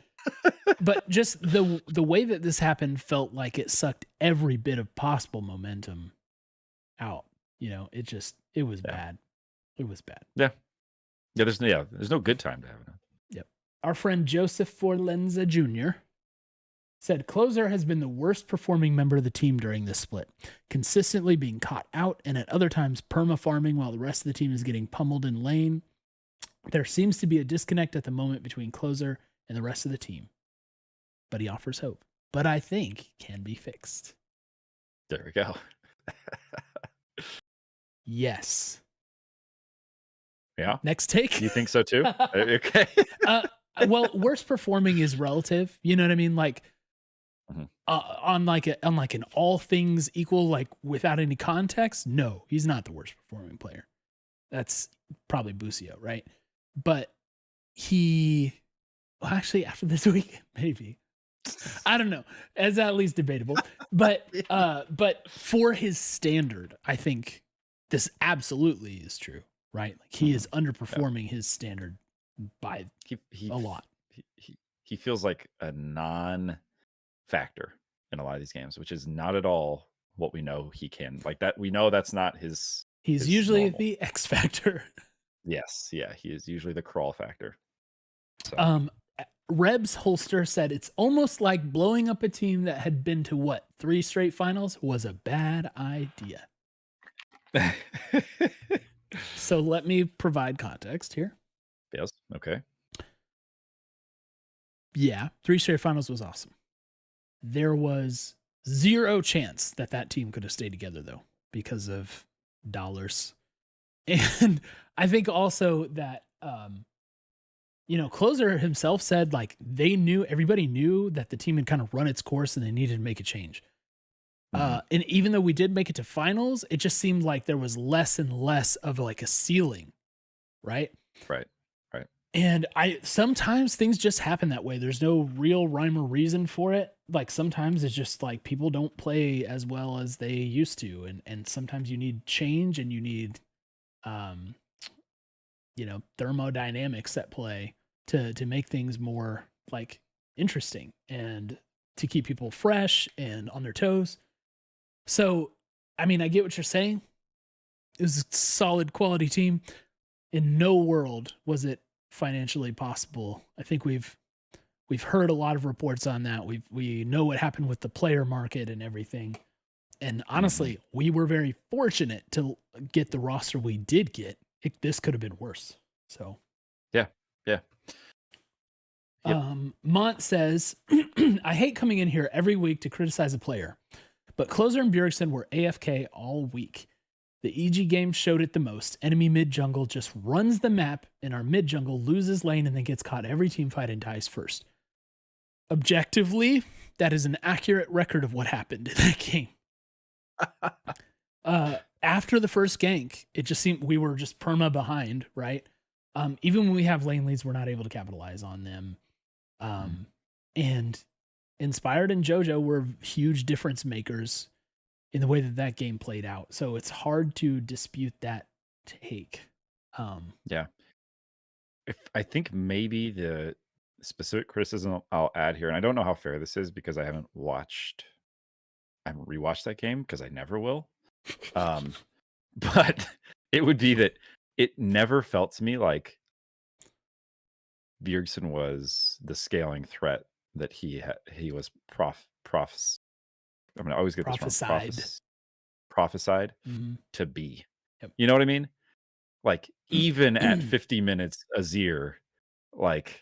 but just the way that this happened felt like it sucked every bit of possible momentum out. You know, it was Yeah. bad. It was bad. Yeah. There's no good time to have it. Yep. Our friend Joseph Forlenza Jr. said closer has been the worst performing member of the team during this split, consistently being caught out and at other times perma farming while the rest of the team is getting pummeled in lane. There seems to be a disconnect at the moment between closer and the rest of the team, but he offers hope, but I think can be fixed. There we go. Yes. Yeah. Next take. You think so too? Okay. Well, worst performing is relative. You know what I mean? Like, Mhm. on like an all things equal, like without any context, no, he's not the worst performing player. That's probably Busio, right? But actually after this week, maybe. I don't know. It's at least debatable. But for his standard, I think this absolutely is true, right? Like he is underperforming his standard by a lot. He feels like a non-factor in a lot of these games, which is not at all what we know he can. Like that, we know that's not his. He's usually normal. The X factor. Yes, yeah, he is usually the crawl factor. So. Rebs Holster said it's almost like blowing up a team that had been to 3 straight finals was a bad idea. So let me provide context here. Yes. Okay. Yeah, 3 straight finals was awesome. There was zero chance that team could have stayed together though, because of dollars. And I think also that, Closer himself said like everybody knew that the team had kind of run its course and they needed to make a change. And even though we did make it to finals, it just seemed like there was less and less of like a ceiling, right? Right. And sometimes things just happen that way. There's no real rhyme or reason for it. Like sometimes it's just like people don't play as well as they used to. And sometimes you need change and you need, thermodynamics at play to make things more like interesting and to keep people fresh and on their toes. So, I mean, I get what you're saying. It was a solid quality team. In no world was it financially possible. I think we've heard a lot of reports on that. We know what happened with the player market and everything. And honestly, we were very fortunate to get the roster we did get. This could have been worse. So, yeah. Yep. Mont says, I hate coming in here every week to criticize a player, but Closer and Bjergsen were AFK all week. The EG game showed it the most. Enemy mid jungle just runs the map, and our mid jungle loses lane and then gets caught every team fight and dies first. Objectively, that is an accurate record of what happened in that game. After the first gank, it just seemed we were just perma behind, right? Even when we have lane leads, we're not able to capitalize on them. And Inspired and JoJo were huge difference makers in the way that game played out. So it's hard to dispute that take. Yeah. I think maybe the specific criticism I'll add here, and I don't know how fair this is because I haven't rewatched that game because I never will. But it would be that it never felt to me like Bjergsen was the scaling threat that he was I'm gonna always get this wrong. Prophesied to be. Yep. You know what I mean? Like even at 50 minutes Azir, like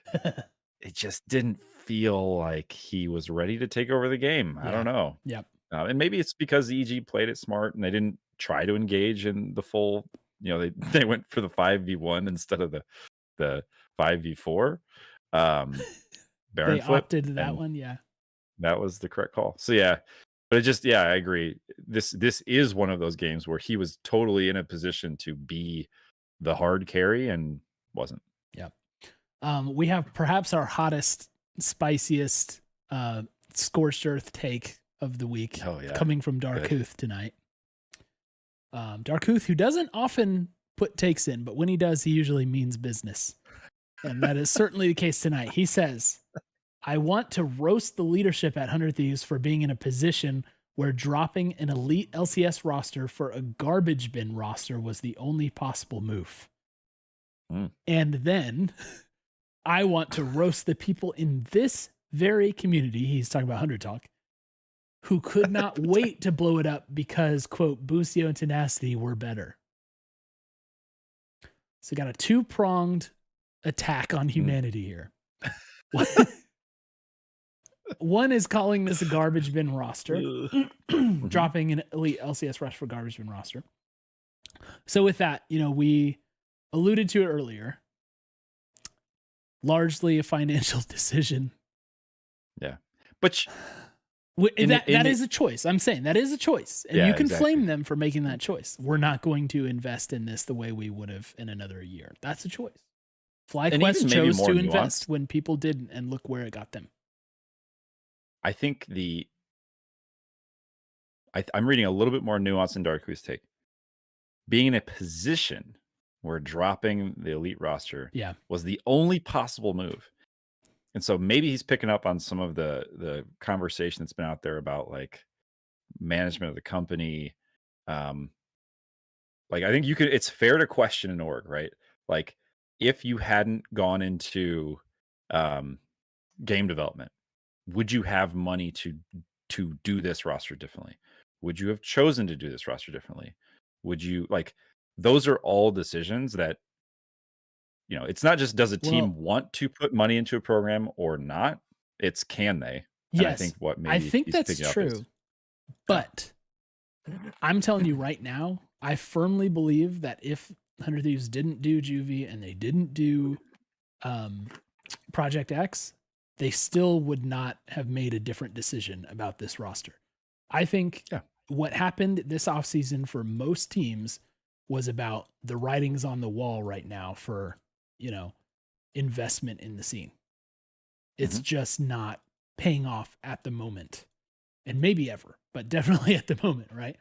it just didn't feel like he was ready to take over the game. I don't know. Yep. And maybe it's because EG played it smart and they didn't try to engage in the full. They went for the 5v1 instead of the 5v4. Baron they flip, opted that one. Yeah, that was the correct call. So yeah, but it just I agree. This is one of those games where he was totally in a position to be the hard carry, and wasn't. Yep. We have perhaps our hottest, spiciest, scorched earth take of the week coming from Darkuth tonight. Darkuth, who doesn't often put takes in, but when he does, he usually means business. And that is certainly the case tonight. He says, I want to roast the leadership at 100 Thieves for being in a position where dropping an elite LCS roster for a garbage bin roster was the only possible move. And then I want to roast the people in this very community, he's talking about 100 Talk, who could not wait to blow it up because, quote, Busio and Tenacity were better. So got a two-pronged attack on humanity here. One is calling this a garbage bin roster, dropping an elite LCS rush for garbage bin roster. So with that, we alluded to it earlier. Largely a financial decision. Yeah. But that is a choice. I'm saying that is a choice. And you can flame them for making that choice. We're not going to invest in this the way we would have in another year. That's a choice. FlyQuest chose to invest when people didn't, and look where it got them. I think I'm reading a little bit more nuance in Darkuth's take. Being in a position where dropping the elite roster was the only possible move. And so maybe he's picking up on some of the conversation that's been out there about like management of the company. Like I think it's fair to question an org, right? Like if you hadn't gone into game development, would you have money to do this roster differently? Would you have chosen to do this roster differently? Would you like those are all decisions that it's not just does a team want to put money into a program or not? It's can they? Yes, and I think that's true. But I'm telling you right now, I firmly believe that if 100 Thieves didn't do Juvie and they didn't do Project X, they still would not have made a different decision about this roster. I think what happened this offseason for most teams was about the writings on the wall right now for, investment in the scene. It's just not paying off at the moment, and maybe ever, but definitely at the moment, right?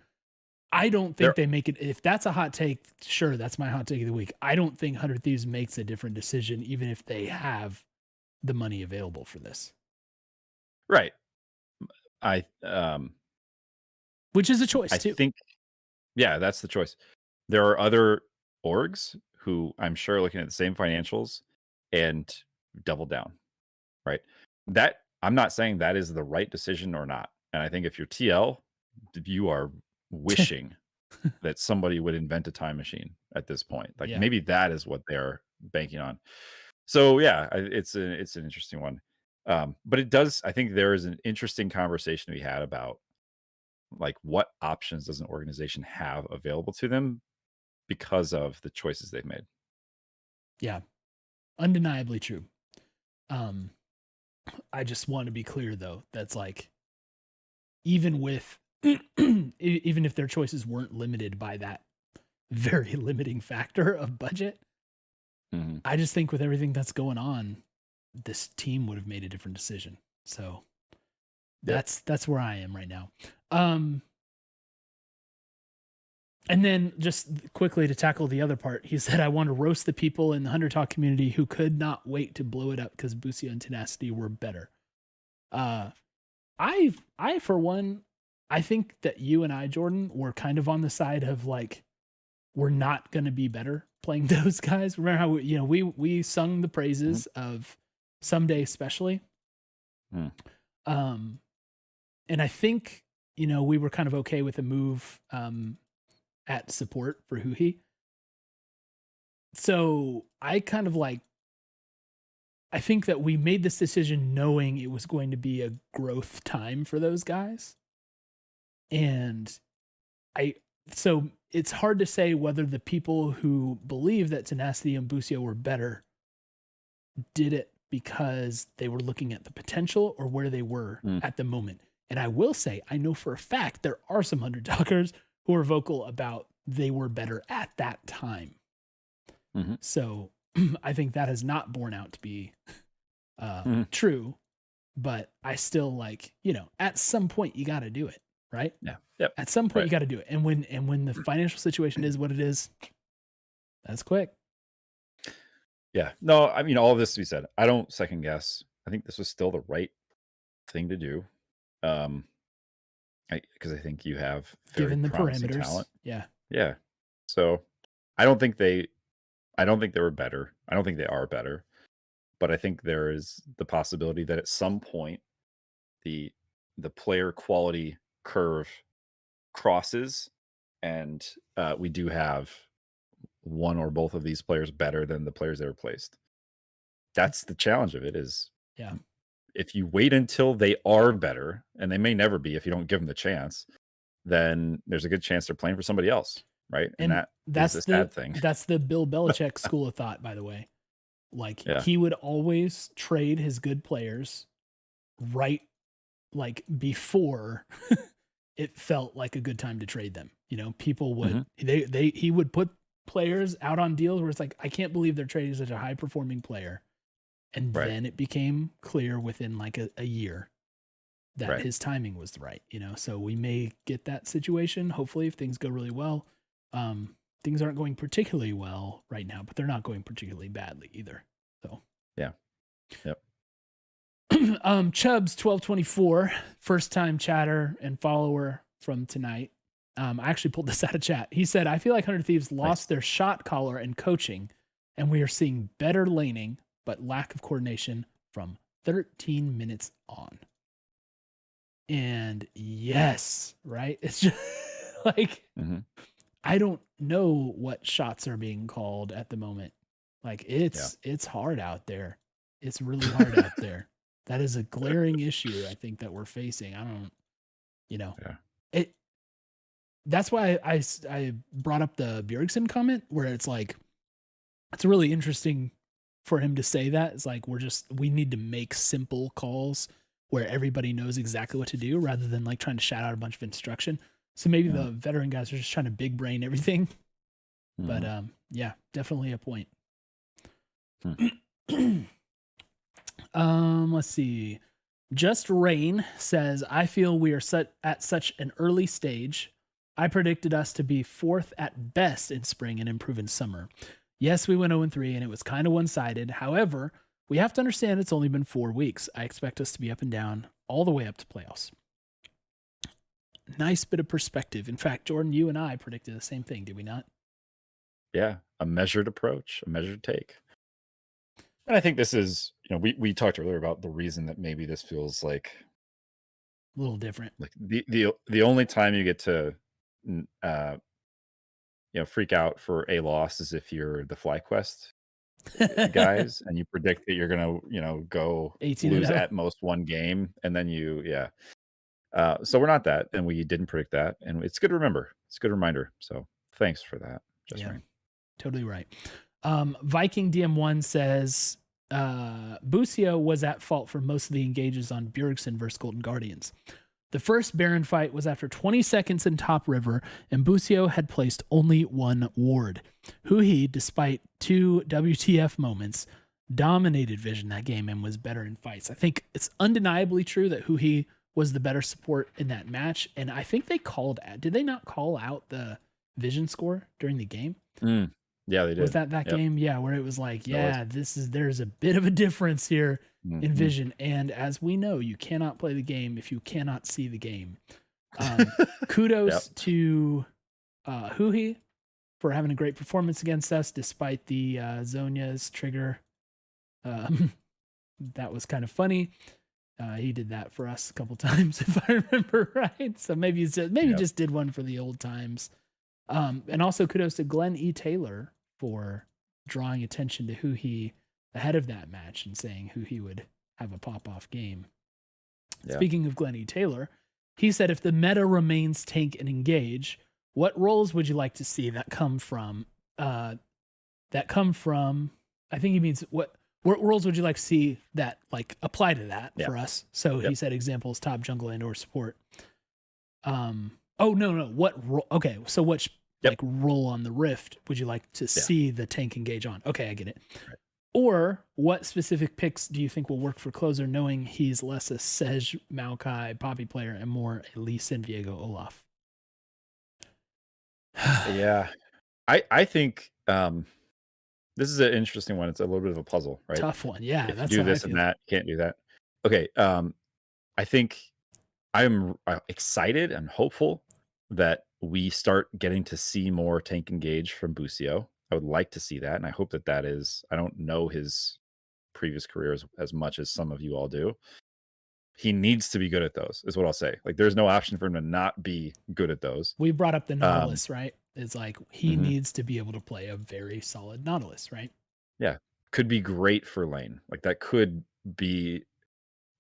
I don't think they make it. If that's a hot take, sure, that's my hot take of the week. I don't think 100 Thieves makes a different decision, even if they have the money available for this. Right. Which is a choice too. I think, that's the choice. There are other orgs who I'm sure are looking at the same financials and double down, right? That I'm not saying that is the right decision or not. And I think if you're TL, you are wishing that somebody would invent a time machine at this point. Like maybe that is what they're banking on. So it's an interesting one. But it does, I think there is an interesting conversation we had about like what options does an organization have available to them because of the choices they've made. Yeah, undeniably true. I just want to be clear though, that's like, even if their choices weren't limited by that very limiting factor of budget, I just think with everything that's going on, this team would have made a different decision. So that's where I am right now. And then just quickly to tackle the other part, he said, I want to roast the people in the 100 Talk community who could not wait to blow it up because Busio and Tenacity were better. I for one, I think that you and I, Jordan, were kind of on the side of like, we're not going to be better playing those guys. Remember how we sung the praises of Someday especially. And I think, we were kind of okay with a move at support for Huhi. So I kind of like, I think that we made this decision knowing it was going to be a growth time for those guys. And so it's hard to say whether the people who believe that Tenacity and Busio were better did it because they were looking at the potential or where they were at the moment. And I will say, I know for a fact there are some 100 Talkers who are vocal about they were better at that time. So I think that has not borne out to be true, but I still like, at some point you got to do it, right? Yeah. Yep. At some point you got to do it. And when the financial situation is what it is, that's quick. Yeah. No, I mean, all of this to be said, I don't second guess. I think this was still the right thing to do. Because I think you have very given the promising parameters. talent. Yeah. Yeah. So I don't think they were better. I don't think they are better. But I think there is the possibility that at some point the player quality curve crosses, and we do have one or both of these players better than the players they replaced. That's the challenge of it is, if you wait until they are better, and they may never be if you don't give them the chance, then there's a good chance they're playing for somebody else, right? And that's the sad thing. That's the Bill Belichick school of thought, by the way. Like he would always trade his good players right before it felt like a good time to trade them. People would he would put players out on deals where it's like, I can't believe they're trading such a high performing player. And then it became clear within like a year that his timing was right, so we may get that situation. Hopefully, if things go really well. Things aren't going particularly well right now, but they're not going particularly badly either. So yeah. Yep. Chubbs 1224, first time chatter and follower from tonight. I actually pulled this out of chat. He said, I feel like 100 Thieves lost their shot caller and coaching, and we are seeing better laning, but lack of coordination from 13 minutes on. And yes, right? It's just like, I don't know what shots are being called at the moment. Like it's hard out there. It's really hard out there. That is a glaring issue, I think, that we're facing. I don't, that's why I brought up the Bjergsen comment, where it's like, it's really interesting for him to say that. It's like, we need to make simple calls where everybody knows exactly what to do, rather than like trying to shout out a bunch of instruction. So maybe the veteran guys are just trying to big brain everything. But definitely a point. Let's see. Just Rain says, I feel we are at such an early stage. I predicted us to be 4th at best in spring and improve in summer. Yes, we went 0-3 and it was kind of one-sided. However, we have to understand it's only been 4 weeks. I expect us to be up and down all the way up to playoffs. Nice bit of perspective. In fact, Jordan, you and I predicted the same thing, did we not? Yeah, a measured approach, a measured take. And I think this is, we talked earlier about the reason that maybe this feels like a little different. Like the only time you get to freak out for a loss is if you're the FlyQuest guys and you predict that you're gonna go lose at most one game, and then so we're not that, and we didn't predict that, and it's good to remember. It's a good reminder. So thanks for that. Right. Totally right. Viking DM1 says Busio was at fault for most of the engages on Bjergsen versus Golden Guardians. The first Baron fight was after 20 seconds in top river, and Busio had placed only one ward. Huhi, despite 2 WTF moments, dominated Vision that game and was better in fights. I think it's undeniably true that Huhi was the better support in that match, and I think did they not call out the Vision score during the game? Yeah, they did. Was that game? Yeah, where it was like, there's a bit of a difference here in Vision. And as we know, you cannot play the game if you cannot see the game. Kudos to Huhi for having a great performance against us, despite the Zhonya's trigger. That was kind of funny. He did that for us a couple times, if I remember right. So maybe just did one for the old times. And also kudos to Glenn E. Taylor for drawing attention to Huhi ahead of that match and saying Huhi would have a pop-off game. Yeah. Speaking of Glenn E. Taylor, he said, if the meta remains tank and engage, what roles would you like to see that come from, I think he means what roles would you like to see that like apply to that for us? So he said examples, top jungle and or support. Oh, no. What role? Okay. So like roll on the Rift, would you like to see the tank engage on? Okay, I get it. Right. Or what specific picks do you think will work for closer, knowing he's less a Sej, Maokai, Poppy player and more a Lee Sin, Viego, Olaf? Yeah. I think this is an interesting one. It's a little bit of a puzzle, right? Tough one. Yeah. If you That's do how this I feel. and that, you can't do that. Okay. I think I'm excited and hopeful that we start getting to see more tank engage from Busio. I would like to see that. And I hope that that is, I don't know his previous career as much as some of you all do. He needs to be good at those, is what I'll say. Like, there's no option for him to not be good at those. We brought up the Nautilus, right? It's like he needs to be able to play a very solid Nautilus, right? Yeah. Could be great for lane. Like, that could be,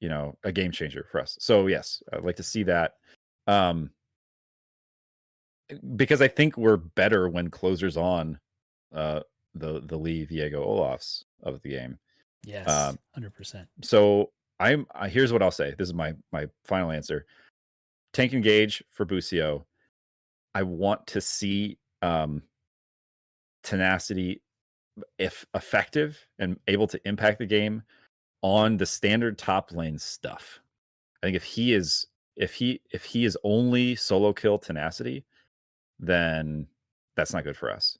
you know, a game changer for us. So yes, I'd like to see that. Because I think we're better when closers on the Lee, Viego, Olafs of the game. Yes, 100%. So here's what I'll say. This is my final answer. Tank engage for Busio. I want to see tenacity, if effective and able to impact the game on the standard top lane stuff. I think if he is only solo kill tenacity, then that's not good for us.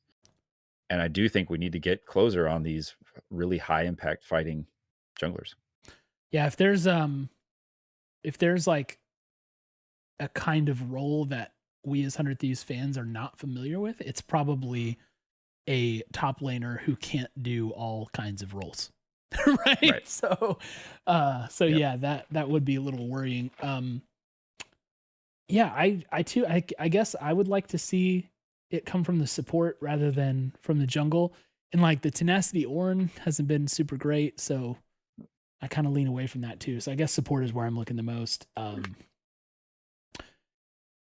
And I do think we need to get closer on these really high impact fighting junglers. Yeah, if there's like a kind of role that we as 100 Thieves fans are not familiar with, it's probably a top laner who can't do all kinds of roles. right? So yeah, that would be a little worrying. Yeah, I guess I would like to see it come from the support rather than from the jungle. And like the tenacity Ornn hasn't been super great, so I kind of lean away from that too. So I guess support is where I'm looking the most. And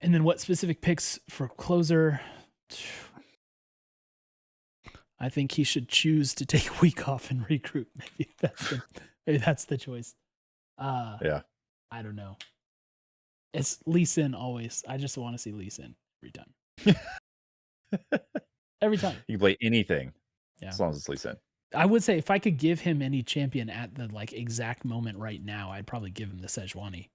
then what specific picks for closer? I think he should choose to take a week off and regroup. Maybe that's the choice. Yeah. I don't know. It's Lee Sin always. I just want to see Lee Sin every time. Every time. You can play anything as long as it's Lee Sin. I would say if I could give him any champion at the like exact moment right now, I'd probably give him the Sejuani.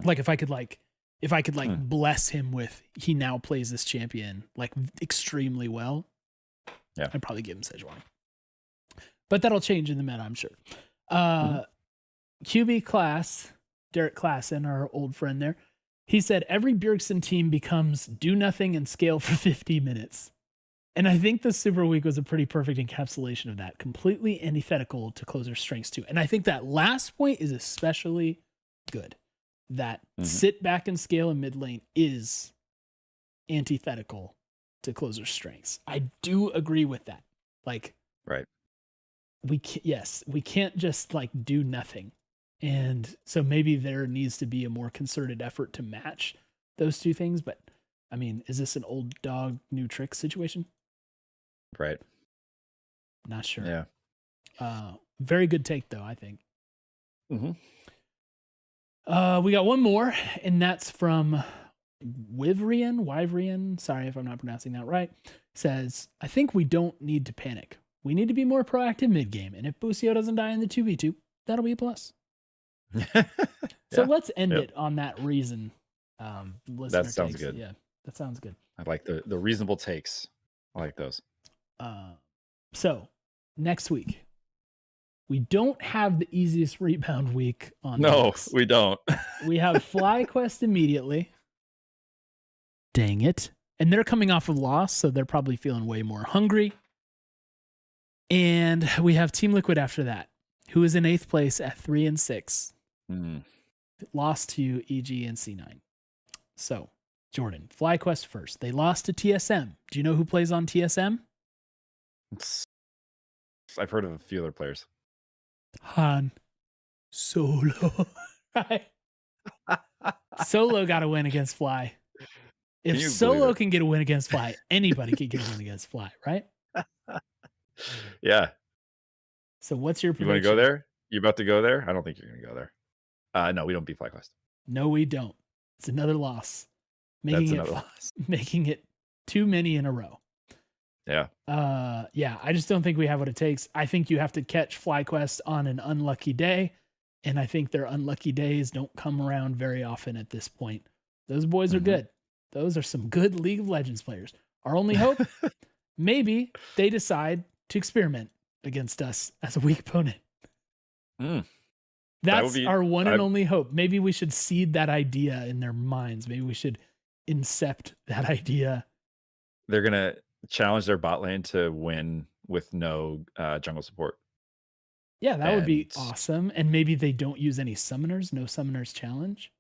Like if I could bless him with he now plays this champion like extremely well. Yeah. I'd probably give him Sejuani. But that'll change in the meta, I'm sure. QB class, Derek Klassen, our old friend there, he said every Bjergsen team becomes do nothing and scale for 50 minutes. And I think the Super Week was a pretty perfect encapsulation of that. Completely antithetical to closer strengths too. And I think that last point is especially good. That sit back and scale in mid lane is antithetical to closer strengths. I do agree with that. Like, right. We can't just like do nothing. And so maybe there needs to be a more concerted effort to match those two things. But I mean, is this an old dog, new trick situation? Right. Not sure. Yeah. Very good take though, I think. We got one more, and that's from Wyverian. Sorry if I'm not pronouncing that right. Says, I think we don't need to panic. We need to be more proactive mid-game. And if Busio doesn't die in the 2v2, that'll be a plus. So let's end it on that reason. That sounds good. Yeah, that sounds good. I like the reasonable takes. I like those. So next week, we don't have the easiest rebound week on. No, we don't. We have FlyQuest immediately. Dang it. And they're coming off a loss, so they're probably feeling way more hungry. And we have Team Liquid after that, who is in 8th place at 3-6. Lost to EG and C9. So, Jordan, FlyQuest first. They lost to TSM. Do you know who plays on TSM? I've heard of a few other players. Han Solo. Right? Solo got a win against Fly. If Solo can get a win against Fly, anybody can get a win against Fly, right? Yeah. So what's your prediction? You want to go there? You about to go there? I don't think you're going to go there. No, we don't beat FlyQuest. No, we don't. It's another loss. Making it Too many in a row. Yeah. Yeah, I just don't think we have what it takes. I think you have to catch FlyQuest on an unlucky day, and I think their unlucky days don't come around very often at this point. Those boys are good. Those are some good League of Legends players. Our only hope, maybe they decide to experiment against us as a weak opponent. That's our one and only hope. Maybe we should seed that idea in their minds. Maybe we should incept that idea. They're going to challenge their bot lane to win with no jungle support. Yeah, that would be awesome. And maybe they don't use any summoners, no summoners challenge.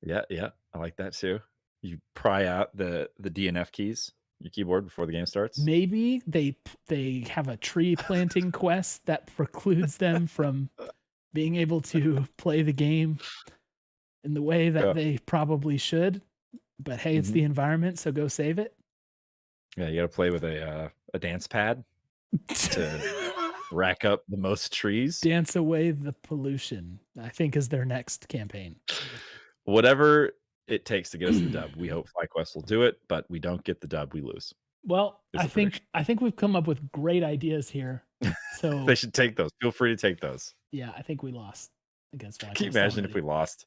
Yeah, I like that too. You pry out the DNF keys, your keyboard, before the game starts. Maybe they have a tree planting quest that precludes them from being able to play the game in the way that they probably should. But hey, it's the environment, so go save it. Yeah, you got to play with a dance pad to rack up the most trees. Dance away the pollution, I think, is their next campaign. Whatever it takes to get us the dub. We hope FlyQuest will do it, but we don't get the dub, we lose. Well, I think we've come up with great ideas here. So they should take those. Feel free to take those. Yeah, I think we lost against FlyQuest. Can you imagine if we lost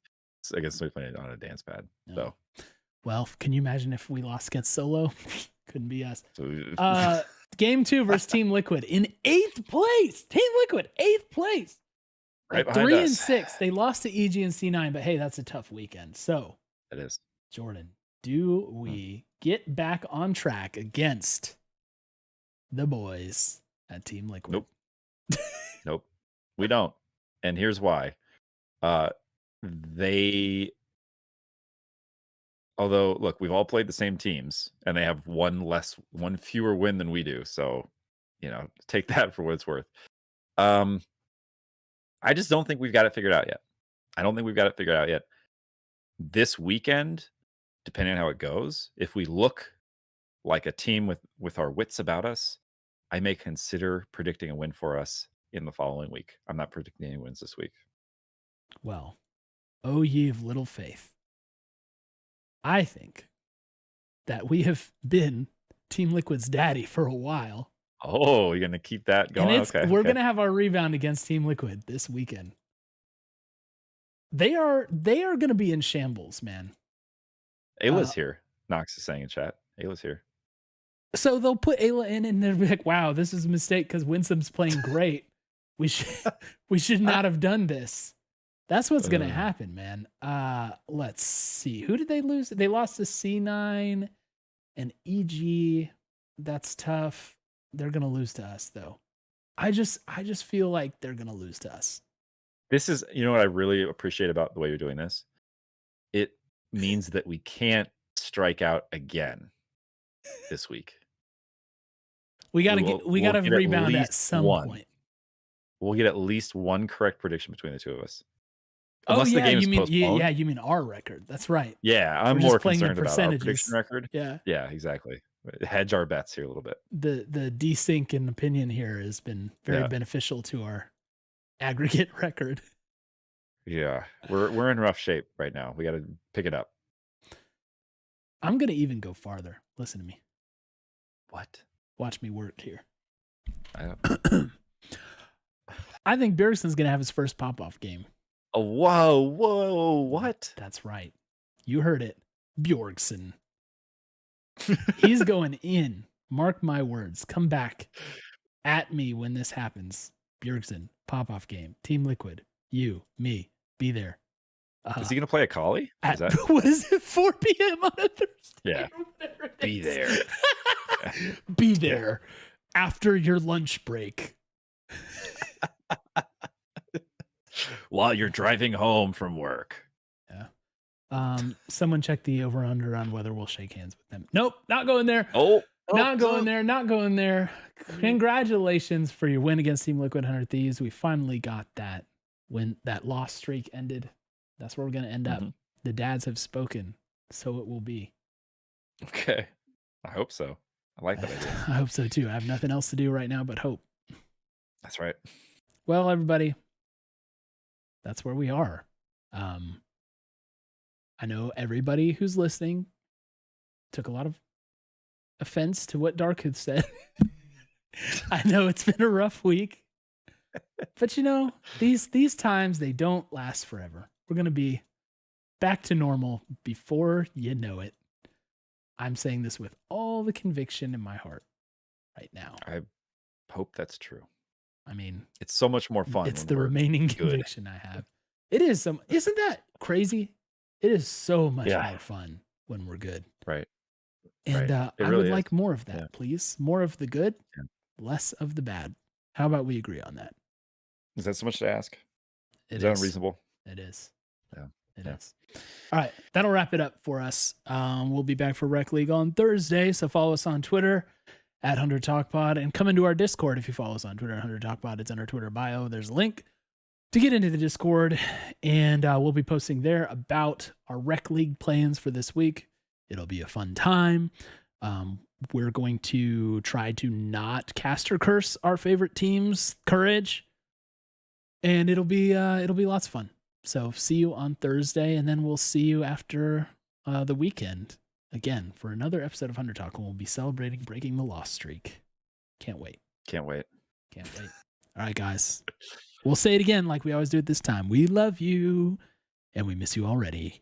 against somebody playing on a dance pad? No. So, well, can you imagine if we lost against Solo? Couldn't be us. Game 2 versus Team Liquid in 8th place. Team Liquid, 8th place. Right, 3-6. They lost to EG and C9, but hey, that's a tough weekend. So it is. Jordan, do we get back on track against the boys at Team Liquid? Nope. We don't. And here's why. Although, look, we've all played the same teams, and they have one fewer win than we do. So, take that for what it's worth. I just don't think we've got it figured out yet. This weekend, depending on how it goes, if we look like a team with our wits about us, I may consider predicting a win for us in the following week. I'm not predicting any wins this week. Well, oh ye of little faith. I think that we have been Team Liquid's daddy for a while. Oh, you're going to keep that going? And we're going to have our rebound against Team Liquid this weekend. They are going to be in shambles, man. Ayla's here. Nox is saying in chat. Ayla's here. So they'll put Ayla in and they'll be like, wow, this is a mistake because Winsome's playing great. We should not have done this. That's what's going to happen, man. Let's see. Who did they lose? They lost to C9 and EG. That's tough. They're going to lose to us, though. I just feel like they're going to lose to us. This is, what I really appreciate about the way you're doing this. It means that we can't strike out again this week. We got to rebound at some point. We'll get at least one correct prediction between the two of us. Unless the game is postponed. You mean our record. That's right. Yeah, I'm more concerned about our prediction record. Yeah, exactly. Hedge our bets here a little bit. The desync in opinion here has been very beneficial to our aggregate record. Yeah, we're in rough shape right now. We got to pick it up. I'm gonna even go farther. Listen to me. What? Watch me work here. I think Bjergsen's gonna have his first pop-off game. Oh, whoa, what? That's right. You heard it. Bjergsen. He's going in. Mark my words. Come back at me when this happens. Bjergsen, pop-off game. Team Liquid. You, me, be there. Is he going to play a Kali? What is it, 4 p.m. on a Thursday? Yeah. Be there. Be there after your lunch break. While you're driving home from work. Yeah. Someone check the over-under on whether we'll shake hands with them. Nope, not going there. Not going there. Congratulations for your win against Team Liquid 100 Thieves. We finally got that when that loss streak ended. That's where we're going to end up. The dads have spoken, so it will be. Okay. I hope so. I like that idea. I hope so too. I have nothing else to do right now but hope. That's right. Well, everybody, that's where we are. I know everybody who's listening took a lot of offense to what Dark had said. I know it's been a rough week, but you know, these times, they don't last forever. We're going to be back to normal before you know it. I'm saying this with all the conviction in my heart right now. I hope that's true. I mean, it's so much more fun. It's the remaining conviction I have. It is some. Isn't that crazy? It is so much more fun when we're good. Right. And I really would is. like more of that, please. More of the good, less of the bad. How about we agree on that? Is that so much to ask? Is that unreasonable? It is. Yeah. It is. All right. That'll wrap it up for us. We'll be back for Rec League on Thursday. So follow us on Twitter at 100 Talk Pod and come into our Discord if you follow us on Twitter at 100 Talk Pod. It's in our Twitter bio. There's a link to get into the Discord, and we'll be posting there about our Rec League plans for this week. It'll be a fun time. We're going to try to not caster curse our favorite team's courage, and it'll be lots of fun. So see you on Thursday, and then we'll see you after the weekend again for another episode of 100 Talk, and we'll be celebrating breaking the loss streak. Can't wait. Can't wait. All right, guys. We'll say it again like we always do at this time. We love you, and we miss you already.